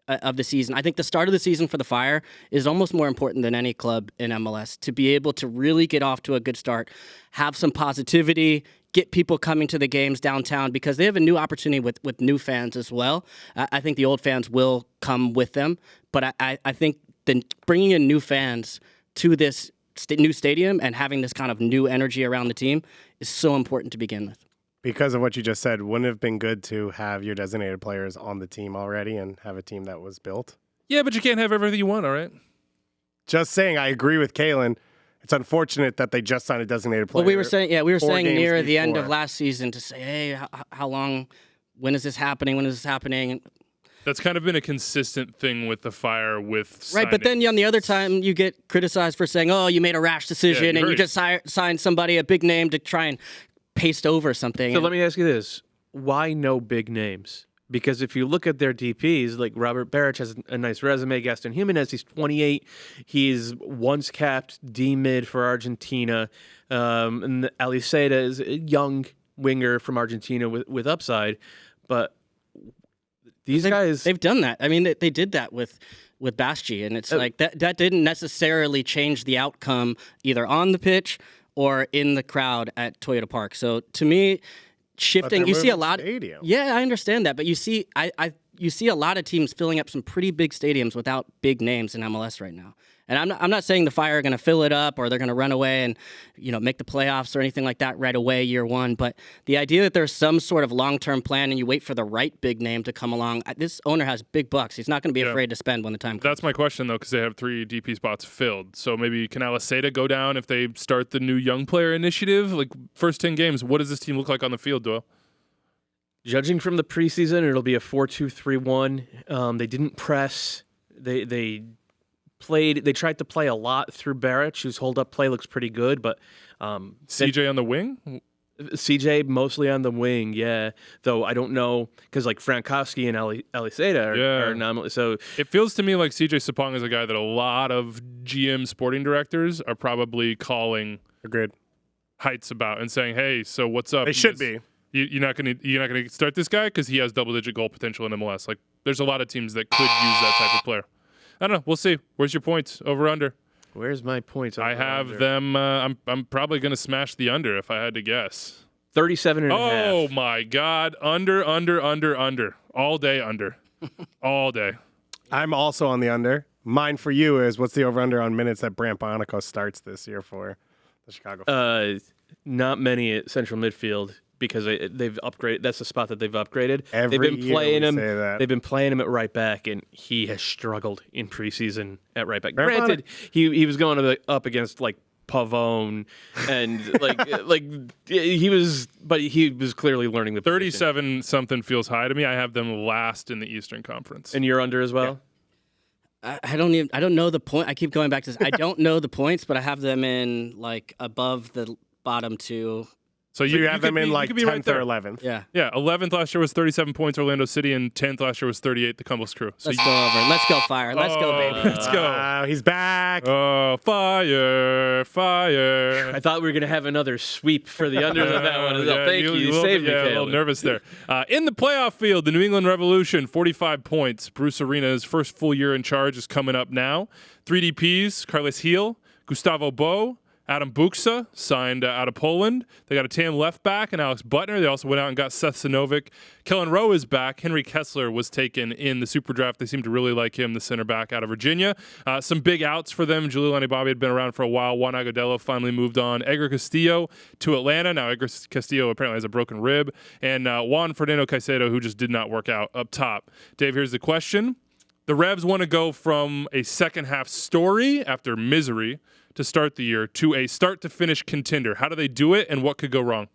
of the season, I think the start of the season for the Fire is almost more important than any club in MLS, to be able to really get off to a good start, have some positivity, get people coming to the games downtown, because they have a new opportunity with new fans as well. I think the old fans will come with them, but I think bringing in new fans to this new stadium and having this kind of new energy around the team is so important to begin with. Because of what you just said, wouldn't it have been good to have your designated players on the team already and have a team that was built? Yeah, but you can't have everything you want, all right? Just saying, I agree with Kalen. It's unfortunate that they just signed a designated player. Well, we were saying near the end of last season to say, hey, how long, when is this happening? When is this happening? That's kind of been a consistent thing with the Fire with signings. Right, but then on the other time, you get criticized for saying, you made a rash decision and you just signed somebody, a big name, to try and paste over something. So let me ask you this. Why no big names? Because if you look at their DPs, like Robert Barrich has a nice resume. Gaston Jimenez, he's 28. He's once capped D-mid for Argentina. And Aliseda is a young winger from Argentina with upside. But these guys... They've done that. I mean, they did that with Basti. And it's like that didn't necessarily change the outcome either on the pitch or in the crowd at Toyota Park. So to me... shifting, you see a lot. Yeah, I understand that, but you see, you see a lot of teams filling up some pretty big stadiums without big names in MLS right now. And I'm not saying the Fire are going to fill it up or they're going to run away and make the playoffs or anything like that right away year one. But the idea that there's some sort of long-term plan and you wait for the right big name to come along. This owner has big bucks. He's not going to be afraid to spend when the time comes. That's my question though, because they have 3 DP spots filled. So maybe can Aliseda go down if they start the new young player initiative? Like first 10 games, what does this team look like on the field, Doyle? Judging from the preseason, it'll be a 4-2-3-1. They didn't press. They tried to play a lot through Barrich, whose hold-up play looks pretty good. But CJ on the wing? CJ mostly on the wing, yeah. Though I don't know, because like Frankowski and Aliseda are nominally. So it feels to me like CJ Sapong is a guy that a lot of GM sporting directors are probably calling heights about and saying, hey, so what's up? They should be. You're not gonna start this guy because he has double-digit goal potential in MLS. Like, there's a lot of teams that could use that type of player. I don't know. We'll see. Where's your points? Over under? Where's my points? I have them. I'm probably gonna smash the under if I had to guess. 37.5. Oh my God! Under. All day under. All day. I'm also on the under. Mine for you is what's the over/under on minutes that Brant Bonico starts this year for the Chicago Fire? Not many at central midfield. Because they've upgraded. That's the spot that they've upgraded. They've been playing him. They've been playing him at right back, and he has struggled in preseason at right back. Granted, he was going up against like Pavone, and he was clearly learning the 37 something feels high to me. I have them last in the Eastern Conference, and you're under as well. Yeah. I don't know the point. I keep going back to this. I don't know the points, but I have them in like above the bottom 2. So you have them in like 10th or 11th. Yeah. Yeah, 11th last year was 37 points, Orlando City, and 10th last year was 38, the Columbus Crew. So Let's go over. Let's go Fire. Let's go, baby. Let's go. He's back. Oh, fire. I thought we were going to have another sweep for the unders on that one. Yeah, Thank you. You saved me, a little Caleb. nervous there. In the playoff field, the New England Revolution, 45 points. Bruce Arena's first full year in charge is coming up now. 3 DPs, Carles Gil, Gustavo Bo, Adam Buksa, signed out of Poland. They got a TAM left back and Alex Butner. They also went out and got Seth Sinovic. Kellen Rowe is back. Henry Kessler was taken in the super draft. They seem to really like him, the center back out of Virginia. Some big outs for them. Julio Bobby had been around for a while. Juan Agudelo finally moved on. Edgar Castillo to Atlanta. Now Edgar Castillo apparently has a broken rib. And Juan Fernando Caicedo, who just did not work out up top. Dave, here's the question. The Revs want to go from a second half story after misery to start the year to a start-to-finish contender. How do they do it, and what could go wrong?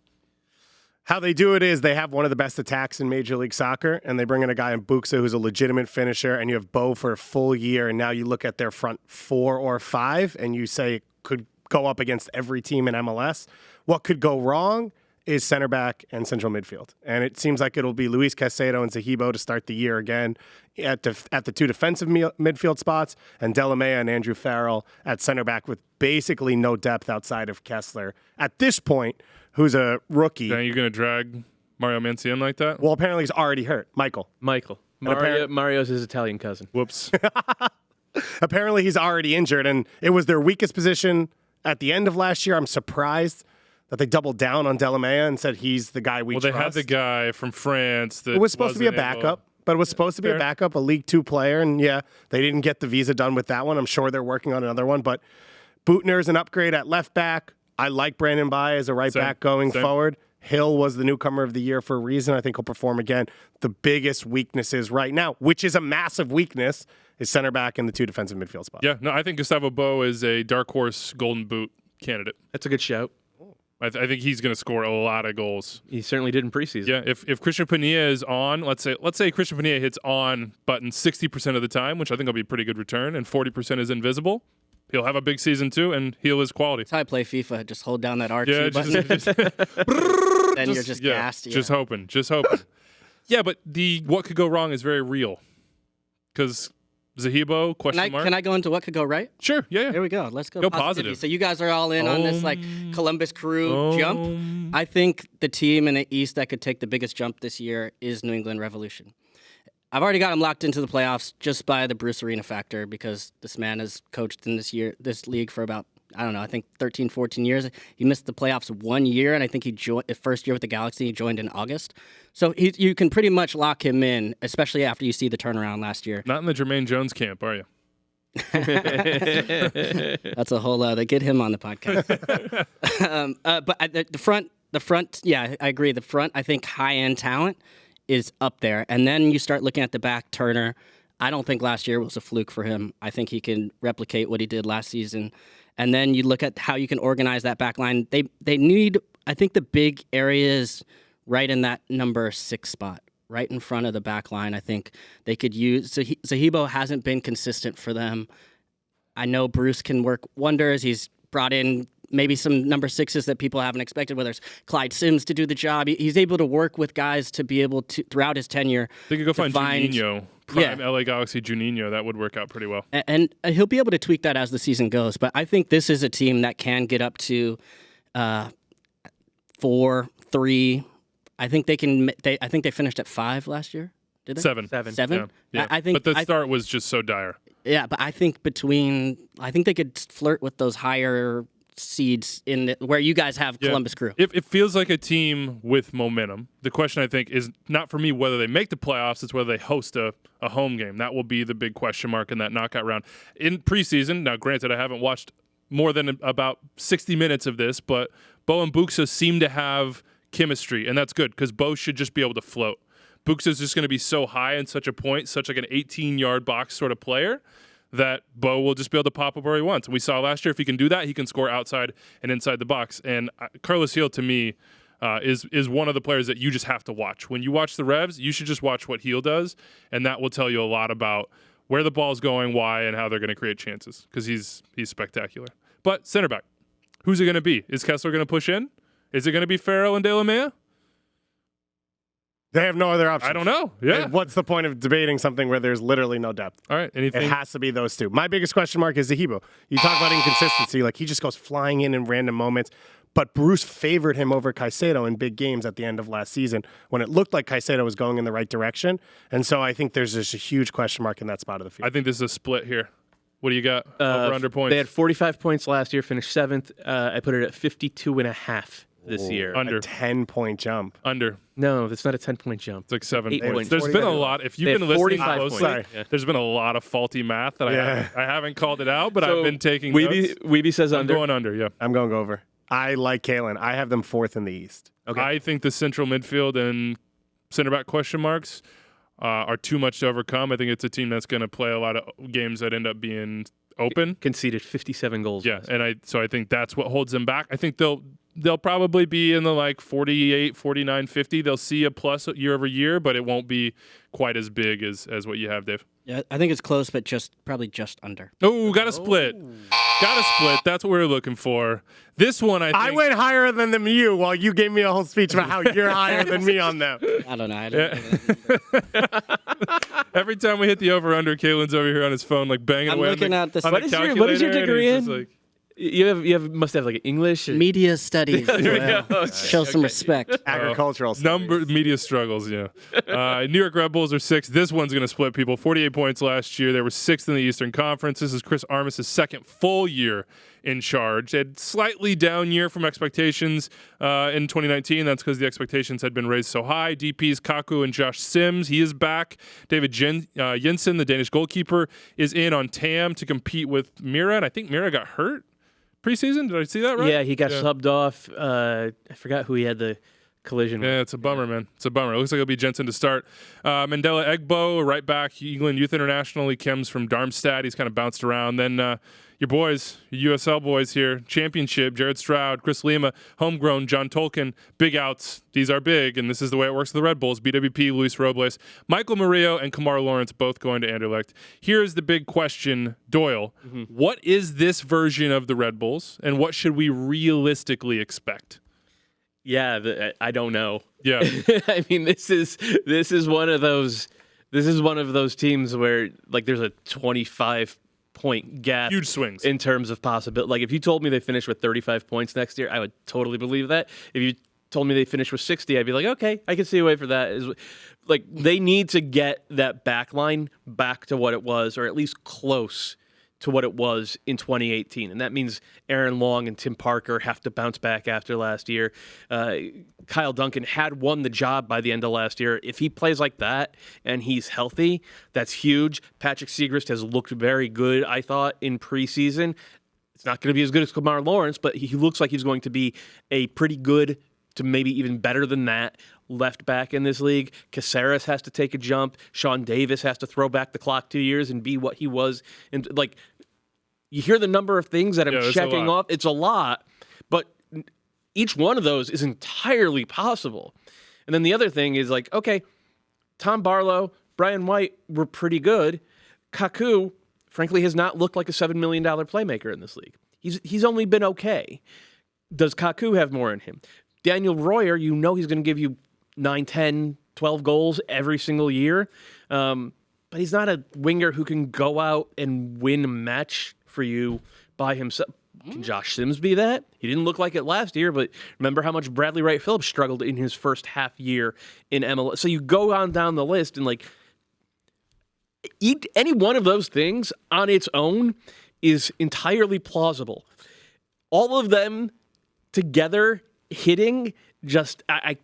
How they do it is they have one of the best attacks in Major League Soccer, and they bring in a guy in Buksa who's a legitimate finisher, and you have Bo for a full year, and now you look at their front 4 or 5, and you say it could go up against every team in MLS. What could go wrong is center back and central midfield. And it seems like it'll be Luis Caicedo and Zahibo to start the year again at the 2 defensive midfield spots, and Delamea and Andrew Farrell at center back with basically no depth outside of Kessler. At this point, who's a rookie. Now you're going to drag Mario Mancienne like that? Well, apparently he's already hurt. Michael. Mario's his Italian cousin. Whoops. Apparently he's already injured, and it was their weakest position at the end of last year. I'm surprised that they doubled down on Delamea and said he's the guy we trust. Well, they had the guy from France that it was supposed to be a backup, a League 2 player, and yeah, they didn't get the visa done with that one. I'm sure they're working on another one, but Butner's an upgrade at left back. I like Brandon Bai as a right back going forward. Hill was the newcomer of the year for a reason. I think he'll perform again. The biggest weaknesses right now, which is a massive weakness, is center back and the 2 defensive midfield spots. Yeah, no, I think Gustavo Bo is a dark horse Golden Boot candidate. That's a good shout. I think he's going to score a lot of goals. He certainly did in preseason. Yeah, if Christian Pania is on, let's say Christian Pania hits on button 60% of the time, which I think will be a pretty good return, and 40% is invisible, he'll have a big season too, and he'll his quality. That's how I play FIFA. Just hold down that R2 button. Then you're just gassed. Yeah. Just hoping. Yeah, but what could go wrong is very real. Because Zahibo, question mark. Can I go into what could go right? Sure, yeah. Here we go. Let's go positive. So you guys are all in on this Columbus Crew jump. I think the team in the East that could take the biggest jump this year is New England Revolution. I've already got him locked into the playoffs just by the Bruce Arena factor because this man has coached in this league for about, I think 13, 14 years. He missed the playoffs 1 year, and I think he joined the first year with the Galaxy. He joined in August. So you can pretty much lock him in, especially after you see the turnaround last year. Not in the Jermaine Jones camp, are you? That's a whole other. Get him on the podcast. But the front, yeah, I agree. The front, I think high-end talent is up there. And then you start looking at the back, Turner. I don't think last year was a fluke for him. I think he can replicate what he did last season. And then you look at how you can organize that back line. They need, I think the big area is right in that number 6 spot, right in front of the back line. I think they could use, Zahibo hasn't been consistent for them. I know Bruce can work wonders. He's brought in maybe some number 6s that people haven't expected, whether it's Clyde Sims to do the job. He's able to work with guys to be able to, throughout his tenure. They could go find Juninho. Prime LA Galaxy Juninho. That would work out pretty well. And he'll be able to tweak that as the season goes. But I think this is a team that can get up to 4, 3. I think they can. I think they finished at 5 last year. Did they? 7. 7. Yeah. I think. But the start was just so dire. Yeah, but I think they could flirt with those higher seeds where you guys have Columbus Crew. It feels like a team with momentum. The question, I think, is not for me whether they make the playoffs, it's whether they host a home game. That will be the big question mark in that knockout round. In preseason, now granted, I haven't watched more than about 60 minutes of this, but Bo and Buksa seem to have chemistry, and that's good because Bo should just be able to float. Buksa's just going to be so high and such a point, such like an 18-yard box sort of player, that Bo will just be able to pop up where he wants. And we saw last year, if he can do that, he can score outside and inside the box. And Carles Gil, to me, is one of the players that you just have to watch. When you watch the Revs, you should just watch what Gil does, and that will tell you a lot about where the ball's going, why, and how they're going to create chances, because he's spectacular. But center back, who's it going to be? Is Kessler going to push in? Is it going to be Farrell and De La Mea? They have no other options. I don't know. Yeah. What's the point of debating something where there's literally no depth? All right. Anything? It has to be those two. My biggest question mark is Zahibo. You talk about inconsistency. Like, he just goes flying in random moments. But Bruce favored him over Caicedo in big games at the end of last season when it looked like Caicedo was going in the right direction. And so I think there's just a huge question mark in that spot of the field. I think this is a split here. What do you got? Over under points? They had 45 points last year, finished 7th. I put it at 52.5 this year. Under. A 10-point jump. Under. No, it's not a 10-point jump. It's like 7 8 points. points. There's been a lot. If you've been listening closely, there's been a lot of faulty math that I haven't called it out, but I've been taking notes. Weeby says under. I'm going under, yeah. I'm going over. I like Kalen. I have them 4th in the East. Okay. I think the central midfield and center back question marks are too much to overcome. I think it's a team that's going to play a lot of games that end up being open. Conceded 57 goals. Yeah, and I think that's what holds them back. I think they'll probably be in the like 48, 49, 50. They'll see a plus year over year, but it won't be quite as big as what you have, Dave. Yeah, I think it's close, but probably just under. Oh, got a split. Got a split. That's what we're looking for. This one, I went higher than you while you gave me a whole speech about how you're higher than me on them. I don't know. Every time we hit the over/under, Kalen's over here on his phone, like banging I'm away looking on at this. the What is your degree and he's in? just like, You must have like English. Media studies. go. Show some respect. Agricultural studies. media struggles, yeah. New York Red Bulls are 6th. This one's going to split people. 48 points last year. They were 6th in the Eastern Conference. This is Chris Armas' second full year in charge. They had slightly down year from expectations in 2019. That's because the expectations had been raised so high. DPs Kaku and Josh Sims. He is back. David Jensen, the Danish goalkeeper, is in on TAM to compete with Mira. And I think Mira got hurt preseason. Did I see that right? Yeah, he got subbed off. I forgot who he had the collision with. Yeah, it's a bummer, man. It's a bummer. It looks like it'll be Jensen to start. Mandela Egbo, right back, England Youth International. He comes from Darmstadt. He's kind of bounced around. Then your boys, your USL boys here, Championship, Jared Stroud, Chris Lima, homegrown, John Tolkien, big outs. These are big, and this is the way it works with the Red Bulls. BWP, Luis Robles, Michael Murillo, and Kamar Lawrence both going to Anderlecht. Here's the big question, Doyle. What is this version of the Red Bulls, and what should we realistically expect? I don't know. Yeah. I mean, this is one of those teams where like there's a 25-point gap. Huge swings. In terms of possibility. Like if you told me they finish with 35 points next year, I would totally believe that. If you told me they finish with 60, I'd be like, okay, I can see a way for that. Like they need to get that back line back to what it was, or at least close to what it was in 2018. And that means Aaron Long and Tim Parker have to bounce back after last year. Kyle Duncan had won the job by the end of last year. If he plays like that and he's healthy, that's huge. Patrick Segrist has looked very good, I thought, in preseason. It's not going to be as good as Kamar Lawrence, but he looks like he's going to be a pretty good to maybe even better than that left back in this league. Caceres has to take a jump. Sean Davis has to throw back the clock 2 years and be what he was. And like, you hear the number of things that I'm checking off. It's a lot, but each one of those is entirely possible. And then the other thing is like, okay, Tom Barlow, Brian White were pretty good. Kaku, frankly, has not looked like a $7 million playmaker in this league. He's only been okay. Does Kaku have more in him? Daniel Royer, you know he's going to give you 9, 10, 12 goals every single year. But he's not a winger who can go out and win a match for you by himself. Can Josh Sims be that? He didn't look like it last year, but remember how much Bradley Wright Phillips struggled in his first half year in MLS. So you go on down the list and like any one of those things on its own is entirely plausible. All of them together hitting just I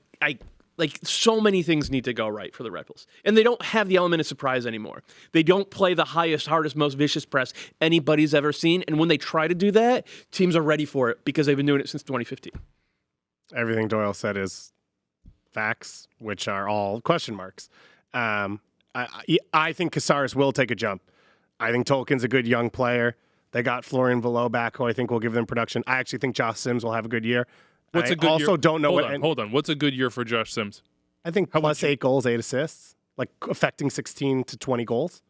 like so many things need to go right for the Red Bulls. And they don't have the element of surprise anymore. They don't play the highest, hardest, most vicious press anybody's ever seen. And when they try to do that, teams are ready for it because they've been doing it since 2015. Everything Doyle said is facts, which are all question marks. I think Caceres will take a jump. I think Tolkien's a good young player. They got Florian Velo back, who I think will give them production. I actually think Josh Sims will have a good year. What's a good also year? Don't know Hold on. What's a good year for Josh Sims? I think plus 8 goals, 8 assists, like affecting 16 to 20 goals.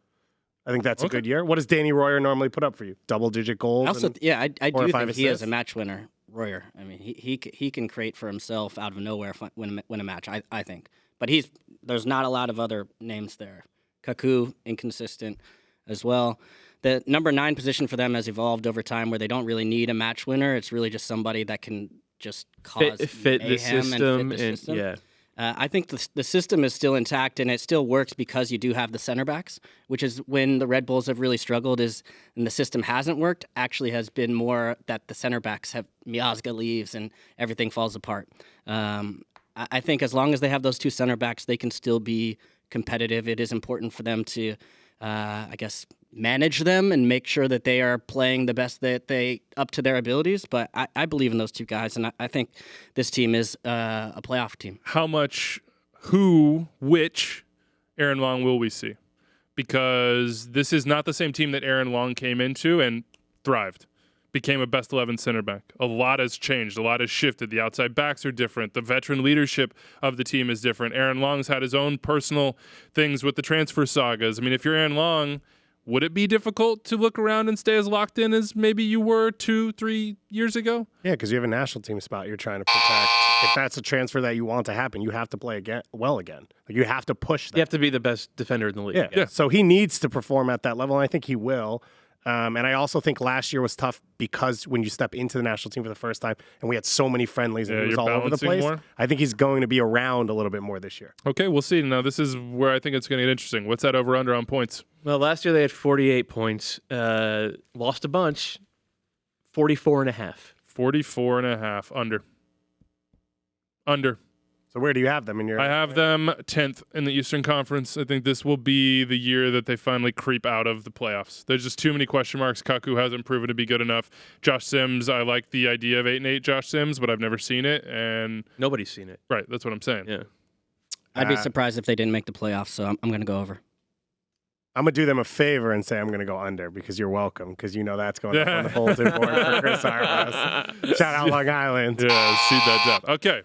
I think that's a good year. What does Danny Royer normally put up for you? Double-digit goals? I do think he is a match winner Royer. I mean, he can create for himself out of nowhere win a match. I think, but there's not a lot of other names there. Kaku inconsistent as well. The number 9 position for them has evolved over time, where they don't really need a match winner. It's really just somebody that can just cause fit the system. Yeah. I think the system is still intact, and it still works because you do have the center backs, which is when the Red Bulls have really struggled and the system hasn't worked, actually has been more that the center backs have Miazga leaves and everything falls apart. I think as long as they have those 2 center backs, they can still be competitive. It is important for them to, manage them and make sure that they are playing the best that they up to their abilities. But I believe in those 2 guys, and I think this team is a playoff team. Which Aaron Long will we see? Because this is not the same team that Aaron Long came into and thrived. Became a best 11 center back. A lot has changed. A lot has shifted. The outside backs are different. The veteran leadership of the team is different. Aaron Long's had his own personal things with the transfer sagas. I mean, if you're Aaron Long, would it be difficult to look around and stay as locked in as maybe you were 2-3 years ago? Yeah, because you have a national team spot you're trying to protect. If that's a transfer that you want to happen, you have to play again. Like, you have to push that. You have to be the best defender in the league. Yeah. So he needs to perform at that level, and I think he will. And I also think last year was tough because when you step into the national team for the first time, and we had so many friendlies and it was all over the place, more. I think he's going to be around a little bit more this year. Okay, we'll see. Now, this is where I think it's going to get interesting. What's that over-under on points? Well, last year they had 48 points. Lost a bunch. 44.5. 44.5. Under. So where do you have them in your? I have them 10th in the Eastern Conference. I think this will be the year that they finally creep out of the playoffs. There's just too many question marks. Kaku hasn't proven to be good enough. Josh Sims, I like the idea of 8-8 Josh Sims, but I've never seen it, and nobody's seen it. Right, that's what I'm saying. Yeah, I'd be surprised if they didn't make the playoffs. So I'm going to go over. I'm going to do them a favor and say I'm going to go under because you're welcome, because you know that's going up on the bulletin board for Chris Armas. Shout out Long Island. Yeah, see that down. Okay.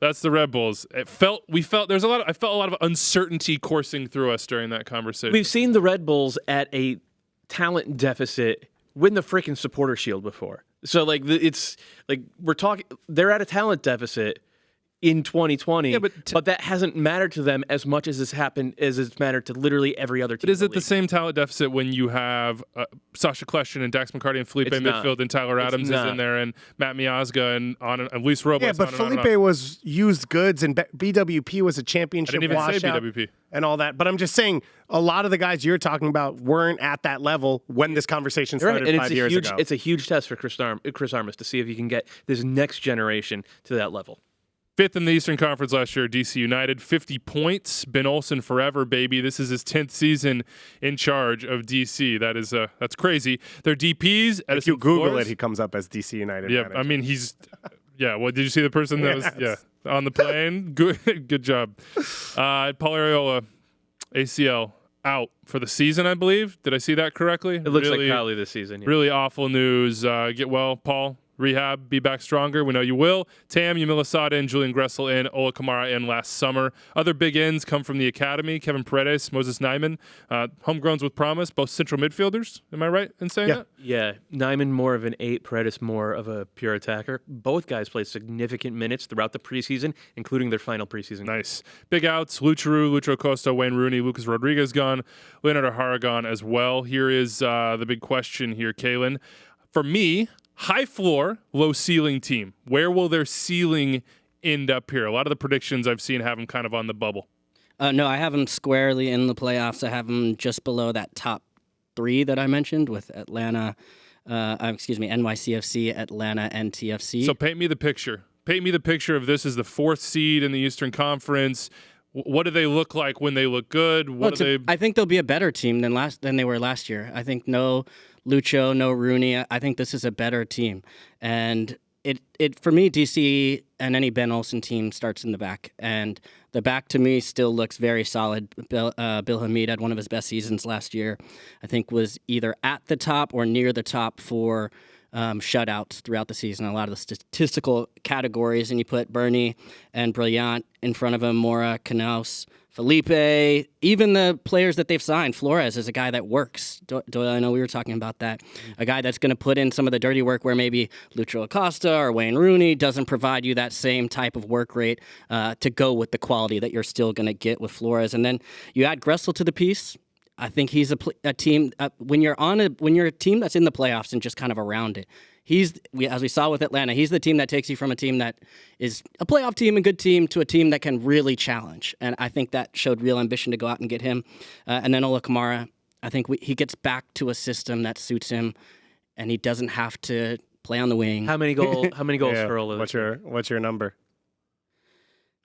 That's the Red Bulls. I felt a lot of uncertainty coursing through us during that conversation. We've seen the Red Bulls at a talent deficit win the freaking supporter shield before. So it's like they're at a talent deficit in 2020, yeah, but that hasn't mattered to them as much as it's mattered to literally every other team. But is it the same talent deficit when you have Sasha Kleshtin and Dax McCarty and Felipe midfield and Tyler Adams is in there and Matt Miazga and Luis Robles? Yeah, but Felipe was used goods and BWP was a championship washout and all that. But I'm just saying a lot of the guys you're talking about weren't at that level when this conversation started 5 years ago. It's a huge test for Chris Armas to see if he can get this next generation to that level. 5th in the Eastern Conference last year, DC United, 50 points. Ben Olsen forever, baby. This is his 10th season in charge of DC. That's crazy. Their DPs. If you Google it, he comes up as DC United. Yeah, manager. I mean Well, did you see the person that was on the plane? Good job. Paul Arriola, ACL out for the season, I believe. Did I see that correctly? It looks like probably this season. Yeah. Really awful news. Get well, Paul. Rehab, be back stronger. We know you will. Tam, Yamil Asada, and Julian Gressel in. Ola Kamara in last summer. Other big ends come from the academy. Kevin Paredes, Moses Nyman. Homegrowns with promise, both central midfielders. Am I right in saying that? Yeah. Nyman more of an 8, Paredes more of a pure attacker. Both guys played significant minutes throughout the preseason, including their final preseason. Nice. Big outs, Lucharu, Lucho Costa, Wayne Rooney, Lucas Rodriguez gone, Leonardo Jara gone as well. Here is the big question here, Kalen. For me, high floor, low ceiling team. Where will their ceiling end up here? A lot of the predictions I've seen have them kind of on the bubble. No, I have them squarely in the playoffs. I have them just below that top 3 that I mentioned with Atlanta, NYCFC, Atlanta, and TFC. So paint me the picture. Paint me the picture of this as the 4th seed in the Eastern Conference. What do they look like when they look good? I think they'll be a better team than they were last year. I think no Lucho, no Rooney. I think this is a better team. And it for me, DC and any Ben Olsen team starts in the back. And the back to me still looks very solid. Bill Hamid had one of his best seasons last year. I think was either at the top or near the top for shutouts throughout the season, a lot of the statistical categories, and you put Bernie and Brillant in front of him, Mora, Knaus, Felipe, even the players that they've signed. Flores is a guy that works. Doyle, I know we were talking about that. A guy that's going to put in some of the dirty work where maybe Lucho Acosta or Wayne Rooney doesn't provide you that same type of work rate to go with the quality that you're still going to get with Flores. And then you add Gressel to the piece. I think he's a team when you're a team that's in the playoffs and just kind of around it. As we saw with Atlanta, he's the team that takes you from a team that is a playoff team and good team to a team that can really challenge. And I think that showed real ambition to go out and get him. And then Ola Kamara, I think he gets back to a system that suits him, and he doesn't have to play on the wing. How many goals for Ola? What's your number?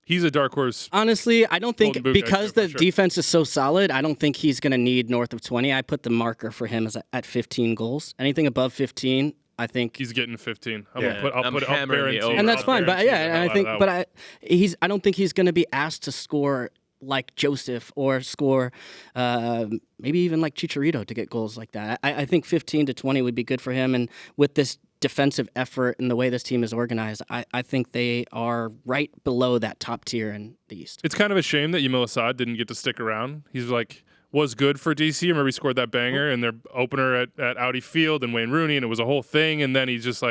He's a dark horse. Honestly, I don't think because the sure. defense is so solid, I don't think he's going to need north of 20. I put the marker for him at 15 goals. Anything above 15, I think he's getting 15. I'm hammering the over. And that's fine. But yeah, I don't think he's going to be asked to score like Joseph or score maybe even like Chicharito to get goals like that. I think 15 to 20 would be good for him. And with this defensive effort and the way this team is organized, I think they are right below that top tier in the East. It's kind of a shame that Yamil Asad didn't get to stick around. He's was good for DC. Remember he scored that banger in their opener at Audi Field and Wayne Rooney, and it was a whole thing. And then he's just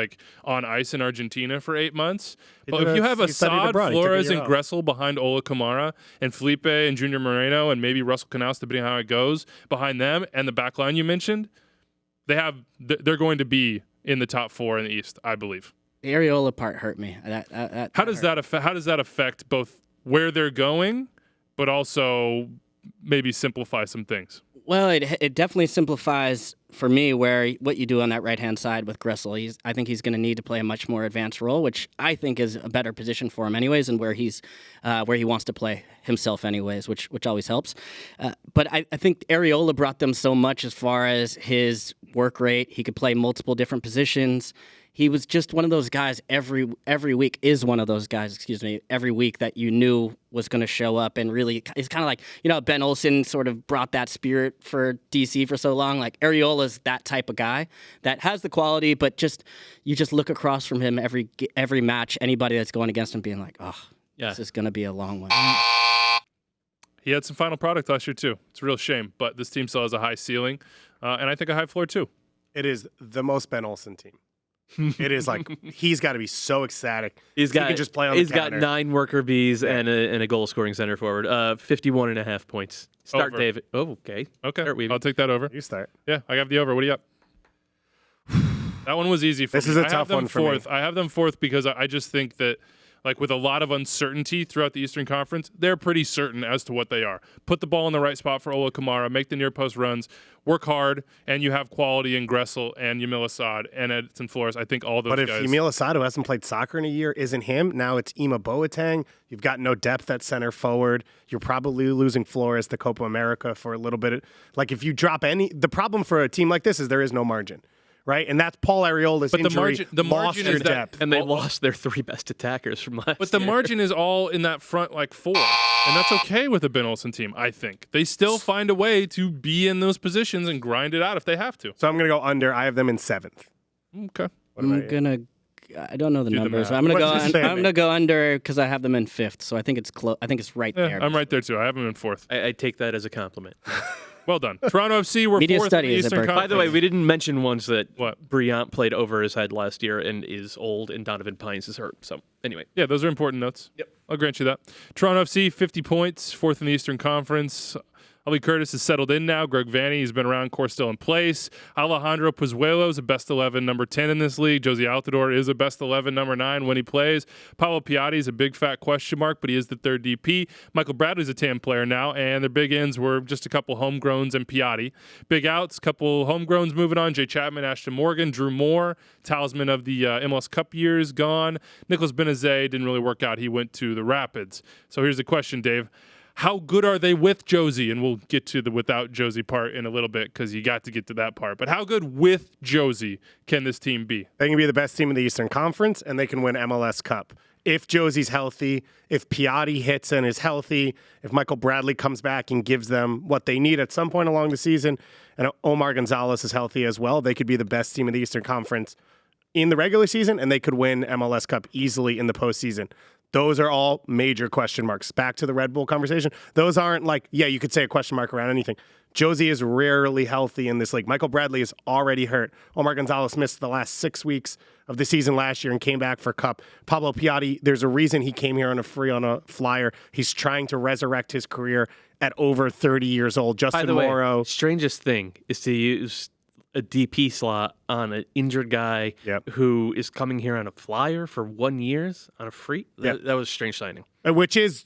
on ice in Argentina for 8 months. But if you have Asad, Flores, and Gressel behind Ola Kamara and Felipe and Junior Moreno and maybe Russell Canouse, depending on how it goes, behind them and the back line you mentioned, they're going to be in the top 4 in the East, I believe. The Areola part hurt me. How does that affect both where they're going, but also maybe simplify some things? Well, it definitely simplifies for me what you do on that right-hand side with Gressel. I think he's going to need to play a much more advanced role, which I think is a better position for him anyways, and where he wants to play himself anyways, which always helps. But I think Areola brought them so much as far as his work rate. He could play multiple different positions. He was just one of those guys every week every week that you knew was going to show up and really, it's kind of like, Ben Olsen sort of brought that spirit for DC for so long. Like Areola's that type of guy that has the quality, but you just look across from him every match, anybody that's going against him being like, this is going to be a long one. He had some final product last year too. It's a real shame, but this team still has a high ceiling and I think a high floor too. It is the most Ben Olsen team. It is he's got to be so ecstatic. He can just play on the counter. He's got 9 worker bees and a goal scoring center forward. 51.5 points. Start, over. David. Oh, okay. I'll take that over. You start. Yeah, I got the over. What do you got? That one was easy for me. This is a tough one for me. I have them fourth because I just think that with a lot of uncertainty throughout the Eastern Conference, they're pretty certain as to what they are. Put the ball in the right spot for Ola Kamara, make the near post runs, work hard, and you have quality in Gressel and Yamil Asad and Edson Flores. I think all those guys. But if Yamil Asad, who hasn't played soccer in a year, isn't him, now it's Ima Boateng. You've got no depth at center forward. You're probably losing Flores to Copa America for a little bit. If you drop the problem for a team like this is there is no margin. Right, and that's Paul Ariola's injury. The margin is depth, and they lost their 3 best attackers from last year. But the margin is all in that front 4, and that's okay with a Ben Olsen team. I think they still find a way to be in those positions and grind it out if they have to. So I'm going to go under. I have them in 7th. Okay. I don't know the numbers. I'm gonna go under because I have them in 5th. So I think it's close. I think it's right there. I'm right there too. I have them in 4th. I take that as a compliment. Well done. Toronto FC, we're Media 4th in the Eastern Conference. By the way, we didn't mention once that Briant played over his head last year and is old, and Donovan Pines is hurt. So, anyway. Yeah, those are important notes. Yep. I'll grant you that. Toronto FC, 50 points, 4th in the Eastern Conference. Ali Curtis is settled in now. Greg Vanny has been around, core still in place. Alejandro Pozuelo is a best 11 number 10 in this league. Josie Altidore is a best 11 number 9 when he plays. Pablo Piatti is a big fat question mark, but he is the 3rd DP. Michael Bradley's a TAM player now, and their big ins were just a couple homegrowns and Piatti. Big outs, couple homegrowns moving on. Jay Chapman, Ashton Morgan, Drew Moore, talisman of the MLS Cup years, gone. Nicholas Benazet didn't really work out. He went to the Rapids. So here's the question, Dave. How good are they with Josie? And we'll get to the without Josie part in a little bit because you got to get to that part. But how good with Josie can this team be? They can be the best team in the Eastern Conference, and they can win MLS Cup. If Josie's healthy, if Piatti hits and is healthy, if Michael Bradley comes back and gives them what they need at some point along the season, and Omar Gonzalez is healthy as well, they could be the best team in the Eastern Conference in the regular season, and they could win MLS Cup easily in the postseason. Those are all major question marks. Back to the Red Bull conversation. Those aren't like, yeah, you could say a question mark around anything. Josie is rarely healthy in this league. Michael Bradley is already hurt. Omar Gonzalez missed the last 6 weeks of the season last year and came back for Cup. Pablo Piatti, there's a reason he came here on a flyer. He's trying to resurrect his career at over 30 years old. Justin By the Morrow. way, strangest thing is to use a DP slot on an injured guy who is coming here on a flyer for 1 year on a free. That was a strange signing. Which is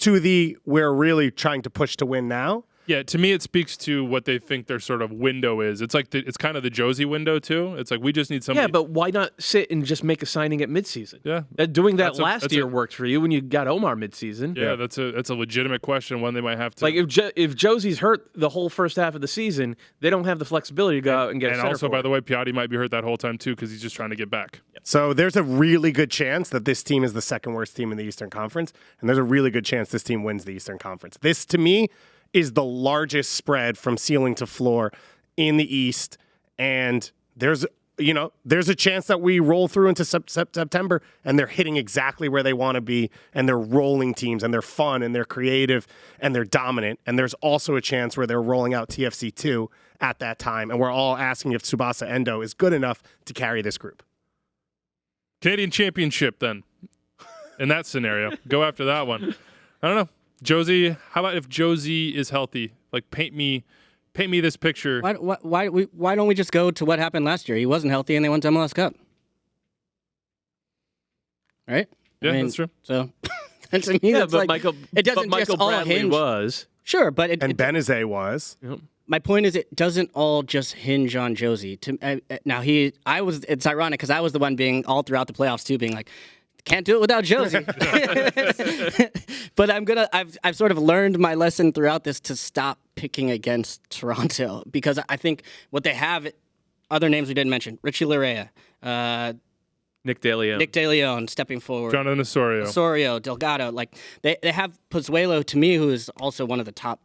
we're really trying to push to win now. Yeah, to me, it speaks to what they think their sort of window is. It's like it's kind of the Josie window too. It's like we just need somebody. Yeah, but why not sit and just make a signing at midseason? Yeah, doing that last year worked for you when you got Omar midseason. Yeah, that's a legitimate question. One they might have to. Like if Josie's hurt the whole first half of the season, they don't have the flexibility to go out and get. And a center also, forward. by the way, Piatti might be hurt that whole time too because he's just trying to get back. So there's a really good chance that this team is the second worst team in the Eastern Conference, and there's a really good chance this team wins the Eastern Conference. This, to me, is the largest spread from ceiling to floor in the East, and there's a chance that we roll through into September and they're hitting exactly where they want to be, and they're rolling teams, and they're fun, and they're creative, and they're dominant, and there's also a chance where they're rolling out TFC2 at that time, and we're all asking if Tsubasa Endo is good enough to carry this group. Canadian Championship, then. In that scenario, go after that one. I don't know. Josie, how about if Josie is healthy? Like, paint me this picture. Why don't we just go to what happened last year? He wasn't healthy, and they won the MLS Cup. Right? Yeah, that's true. So, to me, that's like, Michael, it doesn't but Michael just all Bradley hinge. was. Sure, but Benazet was. Yep. My point is, it doesn't all just hinge on Josie. It's ironic because I was the one being all throughout the playoffs too, being like, can't do it without Josie. But I've sort of learned my lesson throughout this to stop picking against Toronto, because I think what they have, other names we didn't mention, Richie Larea, Nick DeLeon stepping forward, Jonathan Osorio, Delgado. Like they have Pozuelo, to me, who is also one of the top.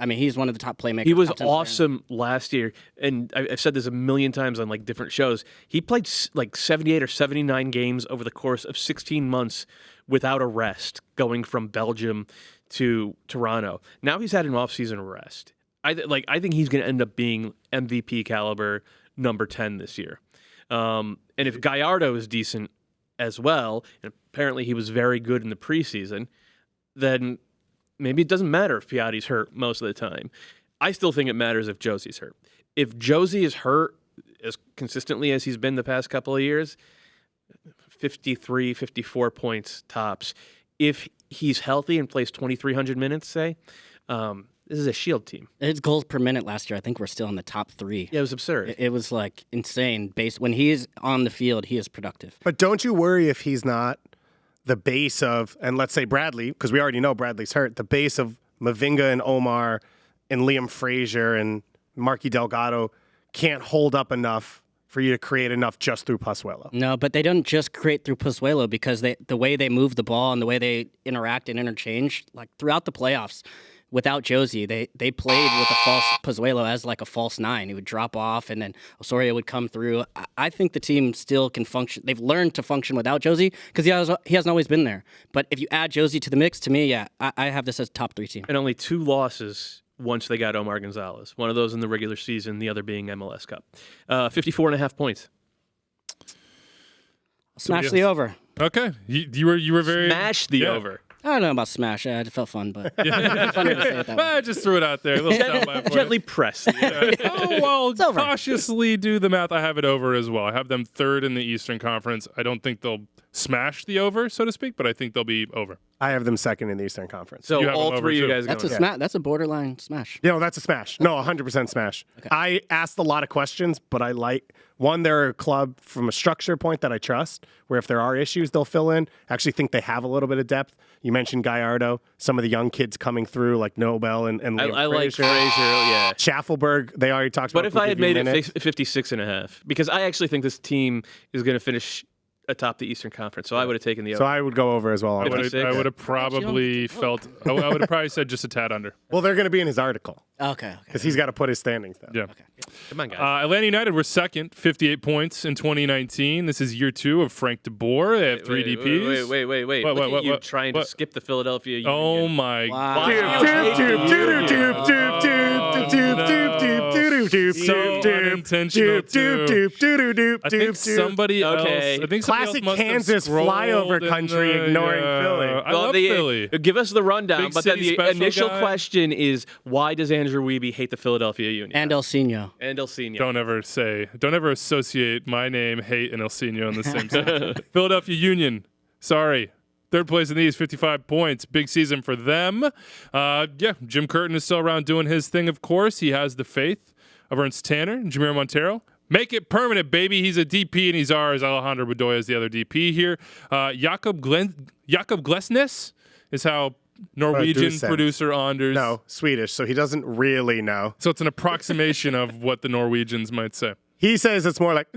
I mean, he's one of the top playmakers. He was awesome last year, and I've said this a million times on like different shows. He played like 78 or 79 games over the course of 16 months without a rest, going from Belgium to Toronto. Now he's had an off-season rest. I think he's going to end up being MVP caliber number 10 this year. And if Gallardo is decent as well, and apparently he was very good in the preseason, then maybe it doesn't matter if Piatti's hurt most of the time. I still think it matters if Josie's hurt. If Josie is hurt as consistently as he's been the past couple of years, 53, 54 points tops. If he's healthy and plays 2,300 minutes, say, this is a Shield team. His goals per minute last year, I think we're still in the top 3. Yeah, it was absurd. It was like insane. When he is on the field, he is productive. But don't you worry if he's not the base of, and let's say Bradley, because we already know Bradley's hurt, the base of Mavinga and Omar and Liam Frazier and Marky Delgado can't hold up enough for you to create enough just through Pozuelo. No, but they don't just create through Pozuelo, because the way they move the ball and the way they interact and interchange, like throughout the playoffs, without Josie, they played with a false Pozuelo as like a false 9. He would drop off, and then Osorio would come through. I think the team still can function. They've learned to function without Josie, because he hasn't always been there. But if you add Josie to the mix, to me, yeah, I have this as top 3 team. And only 2 losses once they got Omar Gonzalez. One of those in the regular season, the other being MLS Cup. 54.5 points. Smash the over. Okay, you were very Smash the over. I don't know about smash. It felt fun, but it's funny to say it that way. I just threw it out there. A little soundbite for Gently you. press. Oh, well, cautiously do the math. I have it over as well. I have them 3rd in the Eastern Conference. I don't think they'll smash the over, so to speak, but I think they'll be over. I have them 2nd in the Eastern Conference. So You have all them over, 3 of you too. guys That's going. a smash. That's a borderline smash. No, that's a smash. No, 100% smash. Okay. I asked a lot of questions, but I like, one, they're a club from a structure point that I trust, where if there are issues, they'll fill in. I actually think they have a little bit of depth. You mentioned Gallardo, some of the young kids coming through, like Nobel and Liam I like Frazier. yeah. Schaffelberg, they already talked about. But if I had made it 56.5, because I actually think this team is going to finish atop the Eastern Conference. So I would have taken the So over. I would go over as well. I would have probably felt. I would have probably said just a tad under. Well, they're going to be in his article Okay. because he's got to put his standings down. Yeah. Come on, guys. Atlanta United were second, 58 points in 2019. This is year 2 of Frank de Boer. They have 3 DPs. Wait. Look at you trying to skip the Philadelphia Union. Oh my Wow. So unintentional, too. I think somebody else. I think somebody Classic else must have Kansas scrolled flyover in country the- ignoring Philly. I love Philly. Give us the rundown, Big but then city the special initial guy. question is, why does Andrew Wiebe hate the Philadelphia Union? And El Sino. And El Sino. Don't ever associate my name, hate, and El Sino in the same sentence. Philadelphia Union. Sorry. Third place in the East, 55 points. Big season for them. Jim Curtin is still around doing his thing, of course. He has the faith of Ernst Tanner and Jamiro Montero. Make it permanent, baby. He's a DP and he's ours. Alejandro Bedoya is the other DP here. Jakob Glesnes is how Norwegian Dusen. producer Anders. No, Swedish, so he doesn't really know. So it's an approximation of what the Norwegians might say. He says it's more like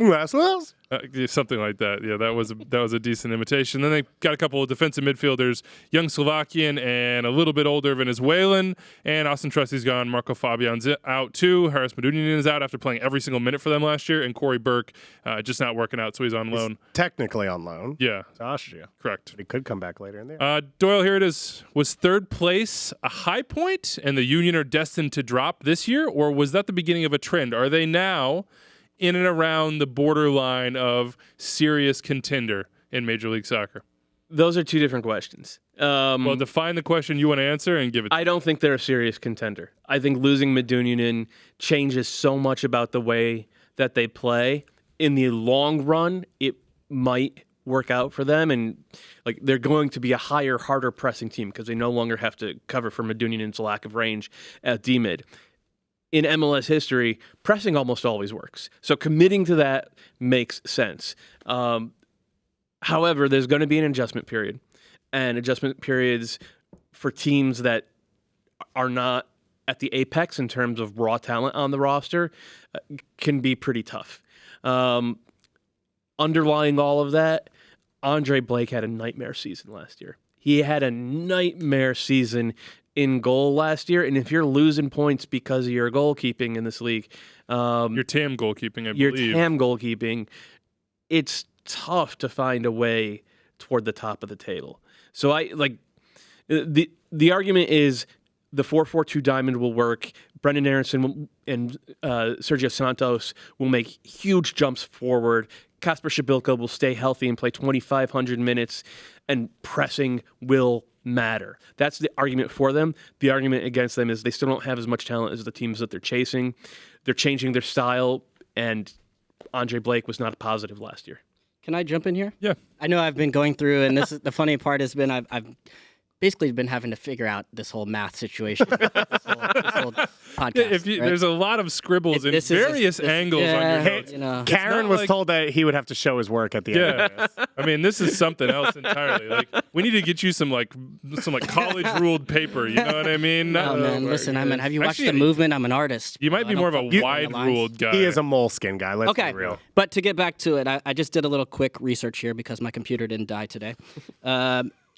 Something like that. Yeah, that was a decent imitation. Then they got a couple of defensive midfielders, young Slovakian and a little bit older Venezuelan. And Austin Trusty's gone. Marco Fabian's out too. Harris Medunian is out after playing every single minute for them last year. And Corey Burke just not working out, so he's on loan. technically on loan Yeah, to Austria. correct. But he could come back later in there. Doyle, here it is. Was third place a high point and the Union are destined to drop this year? Or was that the beginning of a trend? Are they now in and around the borderline of serious contender in Major League Soccer? Those are two different questions. Well, define the question you want to answer and give it. I don't think they're a serious contender. I think losing Medunian changes so much about the way that they play. In the long run, it might work out for them, and like they're going to be a higher, harder pressing team because they no longer have to cover for Medunian's lack of range at D-mid. In MLS history, pressing almost always works. So committing to that makes sense. However, there's going to be an adjustment period. And adjustment periods for teams that are not at the apex in terms of raw talent on the roster can be pretty tough. Underlying all of that, Andre Blake had a nightmare season last year. He had a nightmare season in goal last year, and if you're losing points because of your goalkeeping in this league, your TAM goalkeeping, I your believe. TAM goalkeeping, it's tough to find a way toward the top of the table. So I like the argument is the 4-4-2 diamond will work. Brendan Aronson and Sergio Santos will make huge jumps forward. Kasper Shabilko will stay healthy and play 2,500 minutes, and pressing will matter. That's the argument for them. The argument against them is they still don't have as much talent as the teams that they're chasing. They're changing their style, and Andre Blake was not a positive last year. Can I jump in here? Yeah. I know I've been going through, and this is the funny part has been I've basically been having to figure out this whole math situation. this whole podcast. Right? There's a lot of scribbles in various angles on your notes. You know, Karen was told that he would have to show his work at the end. Yeah, I mean, this is something else entirely. Like, we need to get you some college ruled paper. You know what I mean? Oh man, listen, have you watched The Movement? I'm an artist. You might be more of a wide ruled guy. He is a moleskin guy. Let's be real. But to get back to it, I just did a little quick research here because my computer didn't die today.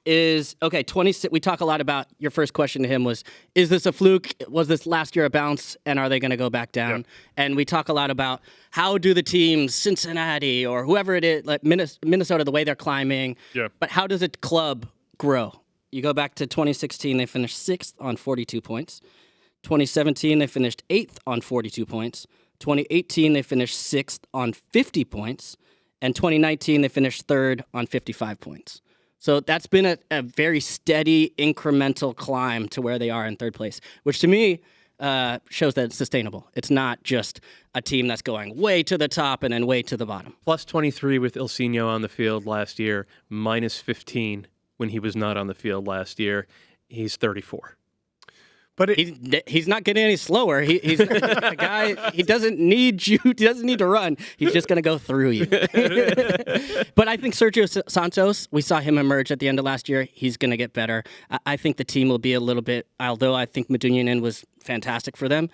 26. We talk a lot about your first question to him was, is this a fluke? Was this last year a bounce? And are they going to go back down? Yep. And we talk a lot about how do the teams, Cincinnati or whoever it is, like Minnesota, the way they're climbing. Yep. But how does a club grow? You go back to 2016, they finished 6th on 42 points. 2017, they finished 8th on 42 points. 2018, they finished 6th on 50 points. And 2019, they finished 3rd on 55 points. So that's been a very steady, incremental climb to where they are in 3rd place, which to me shows that it's sustainable. It's not just a team that's going way to the top and then way to the bottom. Plus 23 with Il Signo on the field last year, minus 15 when he was not on the field last year. He's 34. But he's not getting any slower. He's a guy. He doesn't need you. He doesn't need to run. He's just going to go through you. But I think Sergio Santos, we saw him emerge at the end of last year. He's going to get better. I think the team will be a little bit. Although I think Medunian was fantastic for them,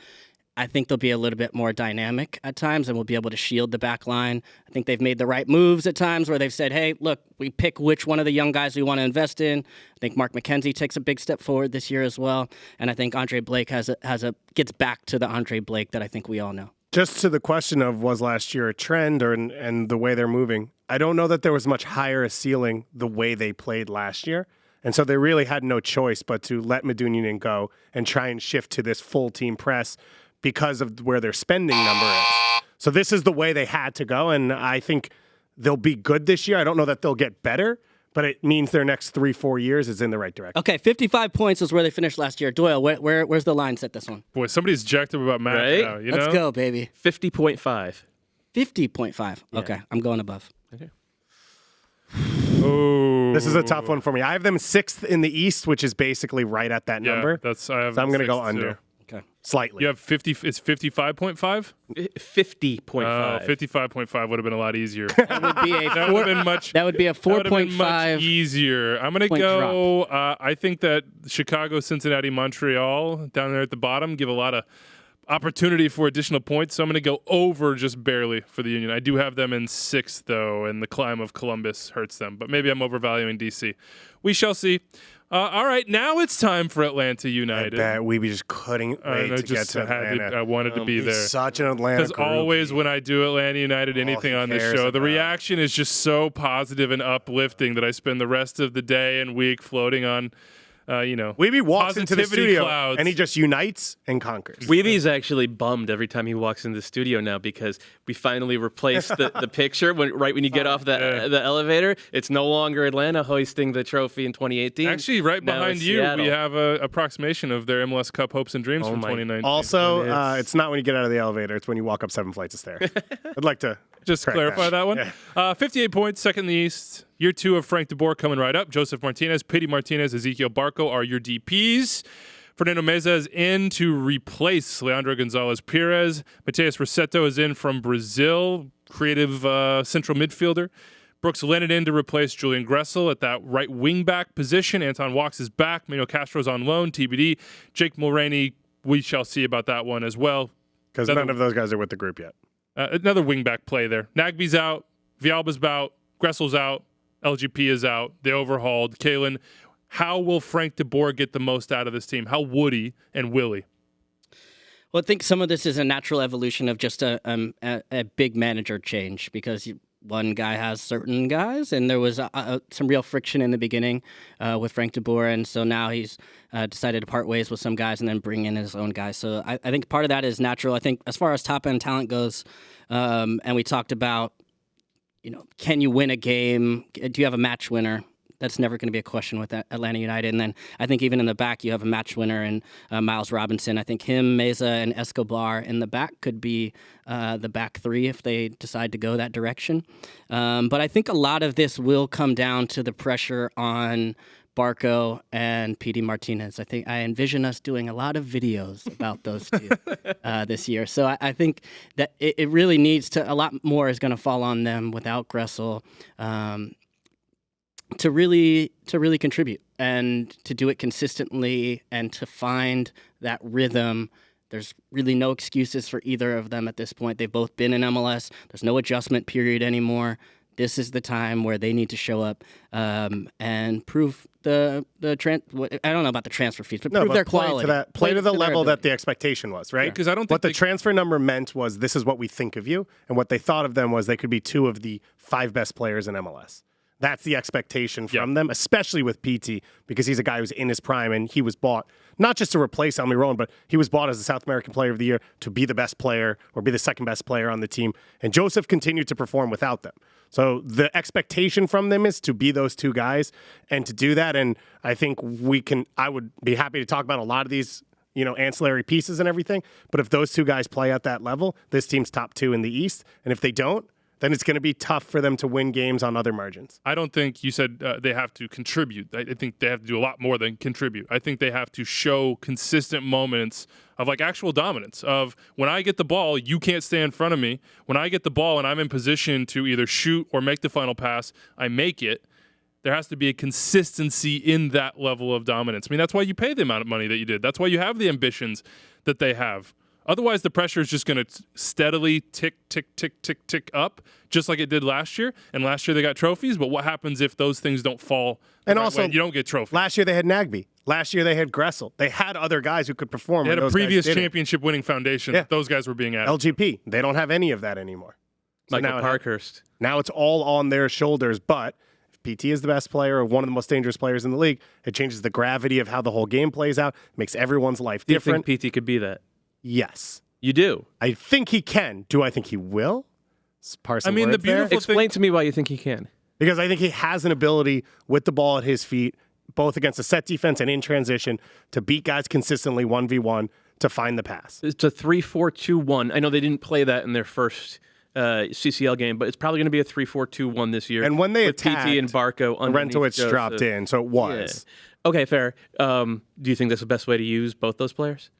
I think they'll be a little bit more dynamic at times and will be able to shield the back line. I think they've made the right moves at times where they've said, hey, look, we pick which one of the young guys we want to invest in. I think Mark McKenzie takes a big step forward this year as well. And I think Andre Blake gets back to the Andre Blake that I think we all know. Just to the question of was last year a trend and the way they're moving, I don't know that there was much higher a ceiling the way they played last year. And so they really had no choice but to let Medunjanin go and try and shift to this full team press because of where their spending number is. So this is the way they had to go, and I think they'll be good this year. I don't know that they'll get better, but it means their next 3-4 years is in the right direction. Okay, 55 points is where they finished last year. Doyle, where's the line set this one? Boy, somebody's jacked up about math Right? now. Let's go, baby. 50.5. 50.5. Okay, I'm going above. Okay. Oh, This is a tough one for me. I have them 6th in the East, which is basically right at that number. So I'm going to go under. Okay. Slightly. You have 50. It's 55.5. 50.5. 55.5 would have been a lot easier. That would be a That would have been much. That would be a That would have been much 4.5. easier. I'm going to go. I think that Chicago, Cincinnati, Montreal down there at the bottom give a lot of opportunity for additional points. So I'm going to go over just barely for the Union. I do have them in 6th, though, and the climb of Columbus hurts them. But maybe I'm overvaluing DC. We shall see. All right, now it's time for Atlanta United. I bet we just couldn't wait to get to Atlanta. I wanted to be there. Such an Atlanta Because always when I do Atlanta United, anything on this show, the reaction is just so positive and uplifting that I spend the rest of the day and week floating on, Weeby walks into the positivity studio clouds. and he just unites and conquers. Weeby's actually bummed every time he walks into the studio now because we finally replaced the picture right when you get off the elevator. It's no longer Atlanta hoisting the trophy in 2018. Actually, right Now behind it's you, Seattle. we have an approximation of their MLS Cup hopes and dreams from 2019. Also, it's not when you get out of the elevator. It's when you walk up 7 flights of stairs. I'd like to Just clarify that one. Yeah. 58 points, second in the East. Year 2 of Frank de Boer coming right up. Joseph Martinez, Pity Martinez, Ezekiel Barco are your DPs. Fernando Meza is in to replace Leandro Gonzalez Perez. Mateus Rossetto is in from Brazil, creative central midfielder. Brooks Lennon in to replace Julian Gressel at that right wing back position. Anton Walks is back. Manuel Castro's on loan, TBD. Jake Mulroney, we shall see about that one as well. Because none of those guys are with the group yet. Another wingback play there. Nagby's out. Vialba's out. Gressel's out. LGP is out. They overhauled. Kalen, how will Frank de Boer get the most out of this team? How would he and will he? Well, I think some of this is a natural evolution of just a big manager change because one guy has certain guys, and there was some real friction in the beginning with Frank de Boer, and so now he's decided to part ways with some guys and then bring in his own guys. So I think part of that is natural. I think as far as top-end talent goes, and we talked about, can you win a game? Do you have a match winner? That's never going to be a question with Atlanta United. And then I think even in the back, you have a match winner in Miles Robinson. I think him, Meza, and Escobar in the back could be the back three if they decide to go that direction. But I think a lot of this will come down to the pressure on Barco and Pity Martinez. I think I envision us doing a lot of videos about those two this year. So I think that it really needs to, a lot more is going to fall on them without Gressel. To really contribute and to do it consistently and to find that rhythm. There's really no excuses for either of them at this point. They've both been in MLS. There's no adjustment period anymore. This is the time where they need to show up and prove I don't know about the transfer fees, but prove their quality. Play to the level that the expectation was, right? Because I don't think what the transfer number meant was this is what we think of you, and what they thought of them was they could be two of the 5 best players in MLS. That's the expectation from them, especially with PT, because he's a guy who's in his prime, and he was bought not just to replace Almiron, but he was bought as the South American Player of the Year to be the best player or be the second best player on the team. And Joseph continued to perform without them. So the expectation from them is to be those two guys and to do that. And I think I would be happy to talk about a lot of these, ancillary pieces and everything. But if those two guys play at that level, this team's top 2 in the East. And if they don't, then it's going to be tough for them to win games on other margins. I don't think you said they have to contribute. I think they have to do a lot more than contribute. I think they have to show consistent moments of actual dominance of when I get the ball, you can't stay in front of me. When I get the ball and I'm in position to either shoot or make the final pass, I make it. There has to be a consistency in that level of dominance. I mean, that's why you pay the amount of money that you did. That's why you have the ambitions that they have Otherwise, the pressure is just going to steadily tick up, just like it did last year. And last year they got trophies. But what happens if those things don't fall? And also, you don't get trophies. Last year they had Nagby. Last year they had Gressel. They had other guys who could perform. They had a previous championship-winning foundation. Yeah. Those guys were being added. LGP. They don't have any of that anymore. So Michael Parkhurst. Now it's all on their shoulders. But if PT is the best player or one of the most dangerous players in the league, it changes the gravity of how the whole game plays out. It makes everyone's life different. Do you think PT could be that? Yes. You do? I think he can. Do I think he will? The beautiful Explain to me why you think he can. Because I think he has an ability with the ball at his feet, both against a set defense and in transition, to beat guys consistently 1v1, to find the pass. It's a 3-4-2-1. I know they didn't play that in their first CCL game, but it's probably going to be a 3-4-2-1 this year. And when they attacked, PT and Barco, Rentowicz dropped in, so it was. Yeah. Okay, fair. Do you think that's the best way to use both those players?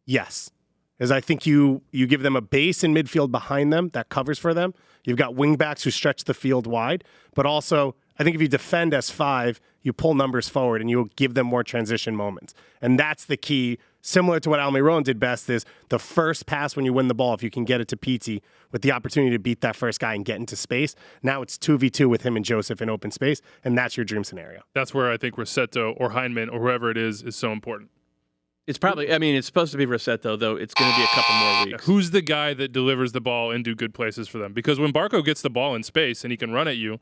Yes. Is I think you give them a base in midfield behind them that covers for them. You've got wingbacks who stretch the field wide, but also I think if you defend as 5, you pull numbers forward and you give them more transition moments. And that's the key, similar to what Almiron did best, is the first pass when you win the ball, if you can get it to PT with the opportunity to beat that first guy and get into space. Now it's 2v2 with him and Joseph in open space, and that's your dream scenario. That's where I think Rossetto or Heinemann or whoever it is so important. It's probably, it's supposed to be Rossetto, though. It's going to be a couple more weeks. Who's the guy that delivers the ball into good places for them? Because when Barco gets the ball in space and he can run at you,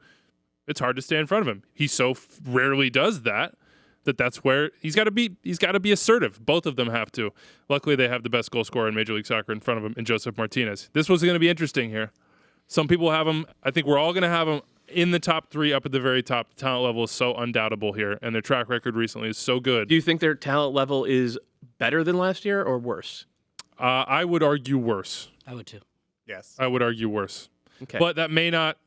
it's hard to stay in front of him. He so rarely does that's where he's got to be assertive. Both of them have to. Luckily, they have the best goal scorer in Major League Soccer in front of him, in Joseph Martinez. This was going to be interesting here. Some people have him. I think we're all going to have him in the top 3, up at the very top. The talent level is so undoubtable here, and their track record recently is so good. Do you think their talent level is better than last year or worse? I would argue worse. I would too. Yes. I would argue worse. Okay. But that may not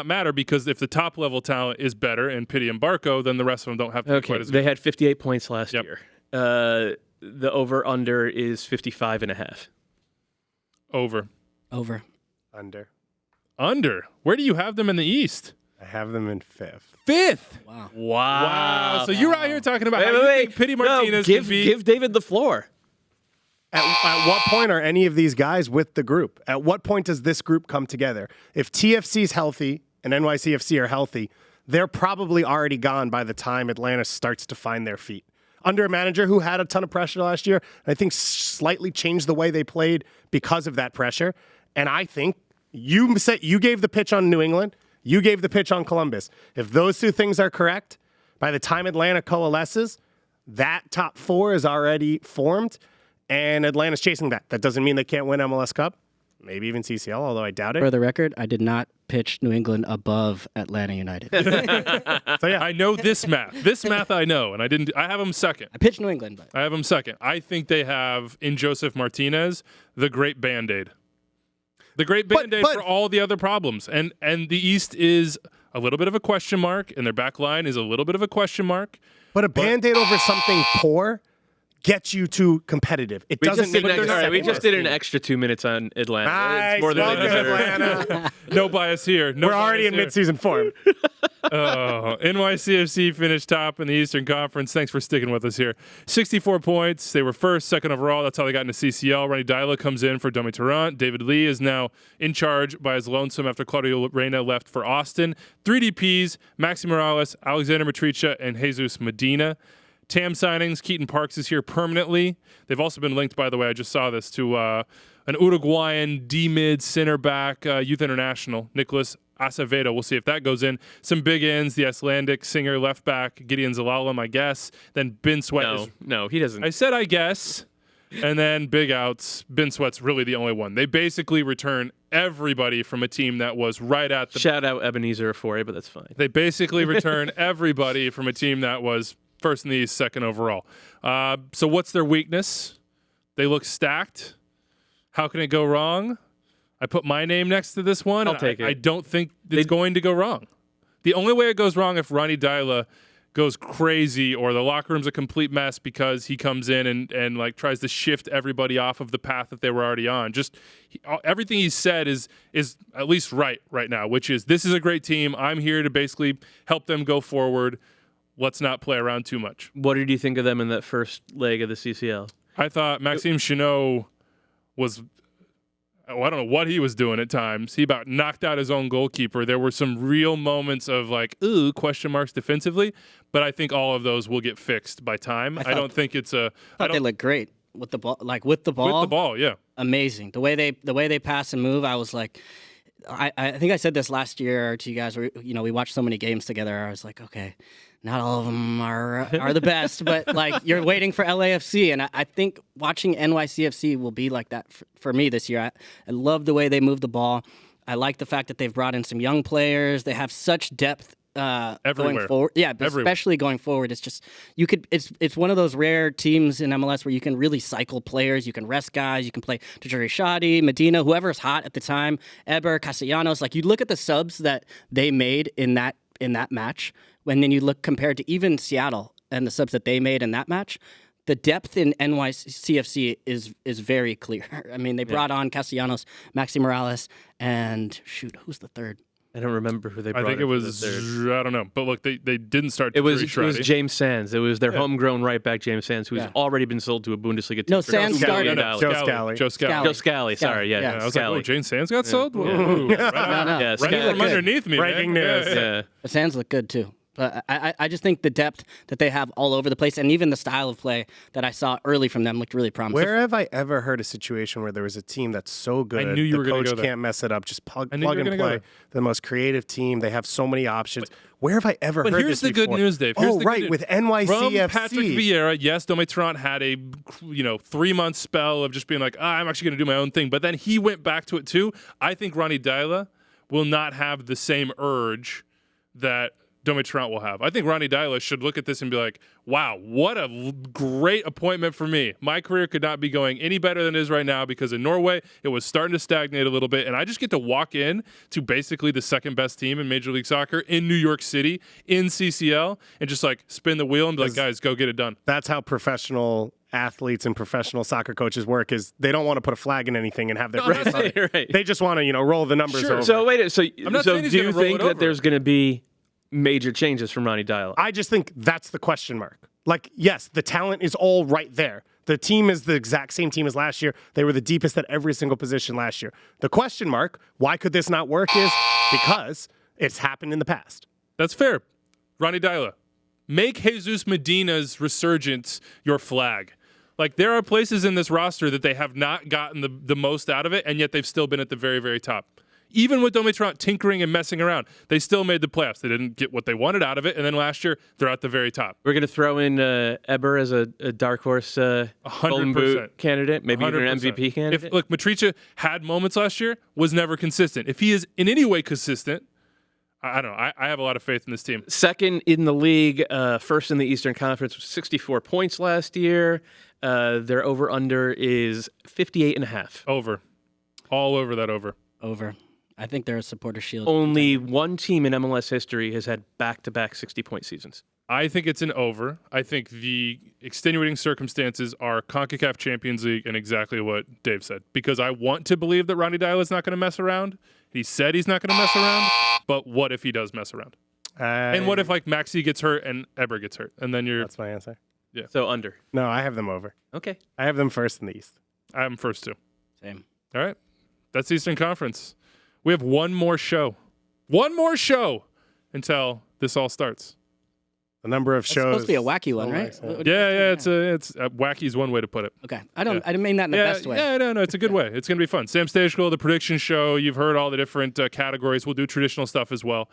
matter, because if the top level talent is better in Pity and Barco, then the rest of them don't have to be quite as good. They had 58 points last year. The over-under is 55.5. Over. Under. Where do you have them in the East? I have them in 5th. 5th? Wow. So you're out here talking about how you think Pity Martinez give David the floor. At what point are any of these guys with the group? At what point does this group come together? If TFC's healthy and NYCFC are healthy, they're probably already gone by the time Atlanta starts to find their feet. Under a manager who had a ton of pressure last year, I think slightly changed the way they played because of that pressure. And I think you gave the pitch on New England, you gave the pitch on Columbus. If those two things are correct, by the time Atlanta coalesces, that top 4 is already formed. And Atlanta's chasing that. That doesn't mean they can't win MLS Cup. Maybe even CCL, although I doubt it. For the record, I did not pitch New England above Atlanta United. So yeah, I know this math. This math I know, and I have them second. I pitched New England, but I have them second. I think they have, in Joseph Martinez, the great Band-Aid. The great Band-Aid for all the other problems. And the East is a little bit of a question mark, and their back line is a little bit of a question mark. But a Band-Aid over something poor gets you to competitive. It doesn't make we just did an extra 2 minutes on Atlanta. Nice. It's more than they deserve. Atlanta. No bias here. We're already in mid-season form. NYCFC finished top in the Eastern Conference. Thanks for sticking with us here. 64 points. They were first, second overall. That's how they got into CCL. Ronny Deila comes in for Domi Tarrant. David Lee is now in charge by his lonesome after Claudio Reyna left for Austin. 3 DPs, Maxi Morales, Alexander Matricha, and Jesus Medina. TAM signings, Keaton Parks is here permanently. They've also been linked, by the way, I just saw this, to an Uruguayan D-mid center back youth international, Nicholas Acevedo. We'll see if that goes in. Some big ends, the Icelandic singer left back, Gideon Zalalem, I guess. Then Ben Sweat. No, he doesn't. I said I guess. And then big outs. Ben Sweat's really the only one. They basically return everybody from a team that was right at the... Shout out Ebenezer Afore, but that's fine. They basically return everybody from a team that was first in the East, second overall. So what's their weakness? They look stacked. How can it go wrong? I put my name next to this one. I'll take it. I don't think it's going to go wrong. The only way it goes wrong if Ronny Deila goes crazy or the locker room's a complete mess because he comes in and like tries to shift everybody off of the path that they were already on. Everything he said is at least right now, which is this is a great team. I'm here to basically help them go forward. Let's not play around too much. What did you think of them in that first leg of the CCL? I thought Maxime Chenot was, I don't know what he was doing at times. He about knocked out his own goalkeeper. There were some real moments of like, ooh, question marks defensively, but I think all of those will get fixed by time. I don't think it's a. I thought they look great with the ball. Like with the ball. With the ball, yeah. Amazing. The way they pass and move, I was like, I think I said this last year to you guys. Where, we watched so many games together. I was like, okay, not all of them are the best, but like you're waiting for LAFC, and I think watching NYCFC will be like that for me this year. I love the way they move the ball. I like the fact that they've brought in some young players. They have such depth. Going forward, especially going forward, it's just it's one of those rare teams in MLS where you can really cycle players, you can rest guys, you can play Tajiri Shadi, Medina, whoever's hot at the time, Eber, Castellanos. Like you look at the subs that they made in that match, and then you look compared to even Seattle and the subs that they made in that match. The depth in NYCFC is very clear. I mean, they brought on Castellanos, Maxi Morales, and who's the third? I don't remember who they brought in. I think it was, I don't know. But look, they didn't start it was James Sands. It was their homegrown right back, James Sands, who's already been sold to a Bundesliga team. No, Sands started. Joe Scally. Sorry, yeah. I was like, oh, James Sands got sold? No. Right from underneath me. Breaking news. Yeah. Sands look good, too. But I just think the depth that they have all over the place, and even the style of play that I saw early from them looked really promising. Where have I ever heard a situation where there was a team that's so good, I knew you were the gonna coach go there. can't mess it up, just plug and play, the most creative team. They have so many options. Where have I ever heard this here's the before? good news, Dave. Here's the good news. With NYCFC. From Patrick Vieira, yes, Domitron had a 3-month spell of just being like, I'm actually going to do my own thing. But then he went back to it, too. I think Ronny Deila will not have the same urge that Domitron will have. I think Ronny Deila should look at this and be like, wow, what a great appointment for me. My career could not be going any better than it is right now because in Norway, it was starting to stagnate a little bit. And I just get to walk in to basically the second best team in Major League Soccer in New York City, in CCL, and just like spin the wheel and be like, guys, go get it done. That's how professional athletes and professional soccer coaches work is they don't want to put a flag in anything and have their face on it. Right. They just want to, roll the numbers over. So wait, so I'm not saying he's do you gonna roll think it that over. there's going to be major changes from Ronny Deila? I just think that's the question mark. Like, yes, the talent is all right there. The team is the exact same team as last year. They were the deepest at every single position last year. The question mark, why could this not work, is because it's happened in the past. That's fair. Ronny Deila, make Jesus Medina's resurgence your flag. Like, there are places in this roster that they have not gotten the most out of it, and yet they've still been at the very, very top. Even with Domitron tinkering and messing around, they still made the playoffs. They didn't get what they wanted out of it, and then last year, they're at the very top. We're going to throw in Eber as a dark horse Golden Boot candidate, maybe even an MVP candidate. Look, Matricia had moments last year, was never consistent. If he is in any way consistent, I don't know. I have a lot of faith in this team. Second in the league, first in the Eastern Conference with 64 points last year. Their over-under is 58.5. Over. All over that over. Over. I think they're a supporter shield. Only one team in MLS history has had back-to-back 60-point seasons. I think it's an over. I think the extenuating circumstances are CONCACAF Champions League and exactly what Dave said. Because I want to believe that Ronny Deila is not going to mess around. He said he's not going to mess around. But what if he does mess around? And what if like Maxi gets hurt and Eber gets hurt? And then That's my answer. Yeah. So under. No, I have them over. Okay. I have them first in the East. I'm first too. Same. All right. That's the Eastern Conference. We have one more show. One more show until this all starts. The number of It's shows. supposed to be a wacky one, right? Yeah. It's wacky is one way to put it. Okay. I didn't mean that in the best way. Yeah, no, it's a good way. It's going to be fun. Sam Stagel, the prediction show. You've heard all the different categories. We'll do traditional stuff as well.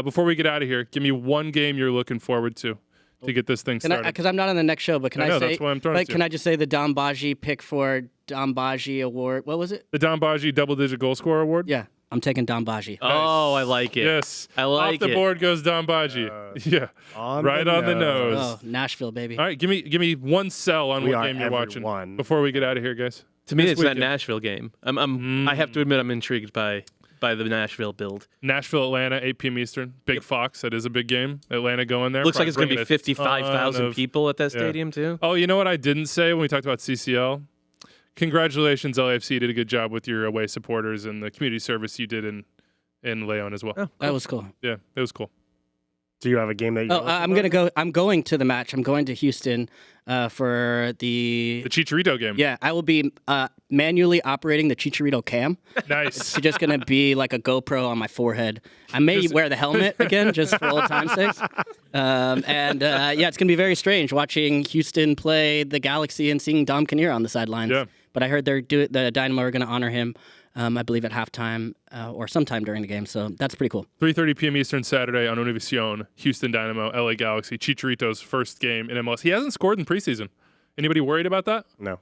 Before we get out of here, give me one game you're looking forward to get this thing started. Because I'm not on the next show, but can I say? That's why I'm throwing it to you. Can I just say the Don Baji pick for Don Baji Award? What was it? The Don Baji double-digit goal scorer award? Yeah, I'm taking Don Baji. Oh, I like it. Yes. I like it. Off the board goes Don Baji. Yeah. Right on the nose. Oh, Nashville, baby. All right, give me one sell on what game you're watching before we get out of here, guys. To me, This it's weekend. that Nashville game. I have to admit, I'm intrigued by the Nashville build. Nashville, Atlanta, 8 p.m. Eastern. Big Fox. That is a big game. Atlanta going there. Looks like Probably it's going to be bringing a 55,000 ton of- people at that stadium, too. Oh, you know what I didn't say when we talked about CCL? Congratulations, LAFC. You did a good job with your away supporters and the community service you did in Leon as well. Oh, That was cool. Yeah, it was cool. Do you have a game that you I'm going to the match. I'm going to Houston for the Chicharito game. Yeah, I will be manually operating the Chicharito cam. Nice. It's just going to be like a GoPro on my forehead. I may wear the helmet again, just for old time's sake. Yeah, it's going to be very strange watching Houston play the Galaxy and seeing Dom Kinnear on the sidelines. Yeah. But I heard the Dynamo are going to honor him, I believe, at halftime or sometime during the game. So that's pretty cool. 3:30 p.m. Eastern Saturday on Univision. Houston Dynamo, LA Galaxy. Chicharito's first game in MLS. He hasn't scored in preseason. Anybody worried about that? No.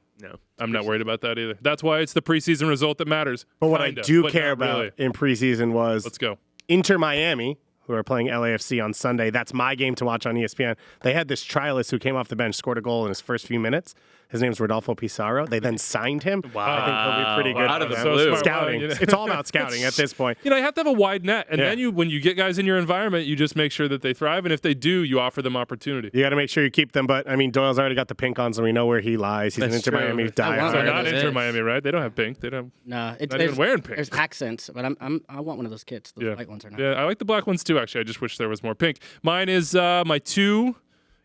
I'm not worried about that either. That's why it's the preseason result that matters. But what I do care about in preseason was Let's go. Inter Miami, who are playing LAFC on Sunday. That's my game to watch on ESPN. They had this trialist who came off the bench, scored a goal in his first few minutes. His name's Rodolfo Pizarro. They then signed him. Wow. I think he'll be pretty good. Out of the for blue. them. Scouting. It's all about scouting at this point. You have to have a wide net. And then when you get guys in your environment, you just make sure that they thrive. And if they do, you offer them opportunity. You got to make sure you keep them. But, I mean, Doyle's already got the pink on, so we know where he lies. He's an Inter Miami diehard. So not Inter Miami, right? They don't have pink. They don't. No, not even wearing pink. There's accents, but I want one of those kits. Those white ones are not. Yeah, I like the black ones too, actually. I just wish there was more pink. Mine is my 2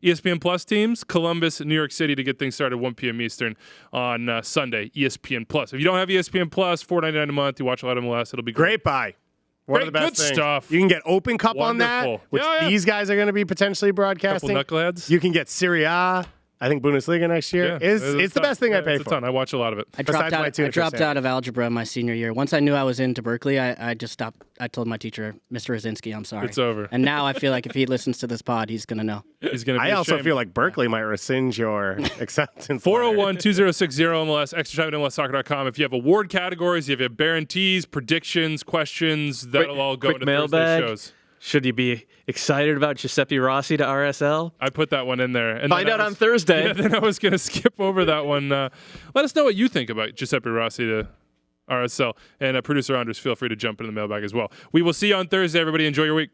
ESPN Plus teams, Columbus, New York City, to get things started 1 p.m. Eastern on Sunday, ESPN Plus. If you don't have ESPN Plus, $4.99 a month, you watch a lot of MLS, it'll be great. Great buy. One of the best good things. stuff. You can get Open Cup Wonderful. on that, which Yeah. these guys are going to be potentially broadcasting. Couple knuckleheads. You can get Serie A. I think Bundesliga next year. It's the best thing I pay it's for. A ton. I watch a lot of it. I dropped out of algebra my senior year. Once I knew I was into Berkeley, I just stopped. I told my teacher, Mr. Rosinski, I'm sorry. It's over. And now I feel like if he listens to this pod, he's going to know. He's gonna be I also ashamed. feel like Berkeley might rescind your acceptance. 401-2060-MLS, extratime@MLSsoccer.com. If you have award categories, if you have guarantees, predictions, questions, that'll all go into Thursday mailbag. shows. Should you be excited about Giuseppe Rossi to RSL? I put that one in there. And Find out on Thursday. Yeah, then I was going to skip over that one. Let us know what you think about Giuseppe Rossi to RSL. And producer Andres, feel free to jump into the mailbag as well. We will see you on Thursday. Everybody enjoy your week.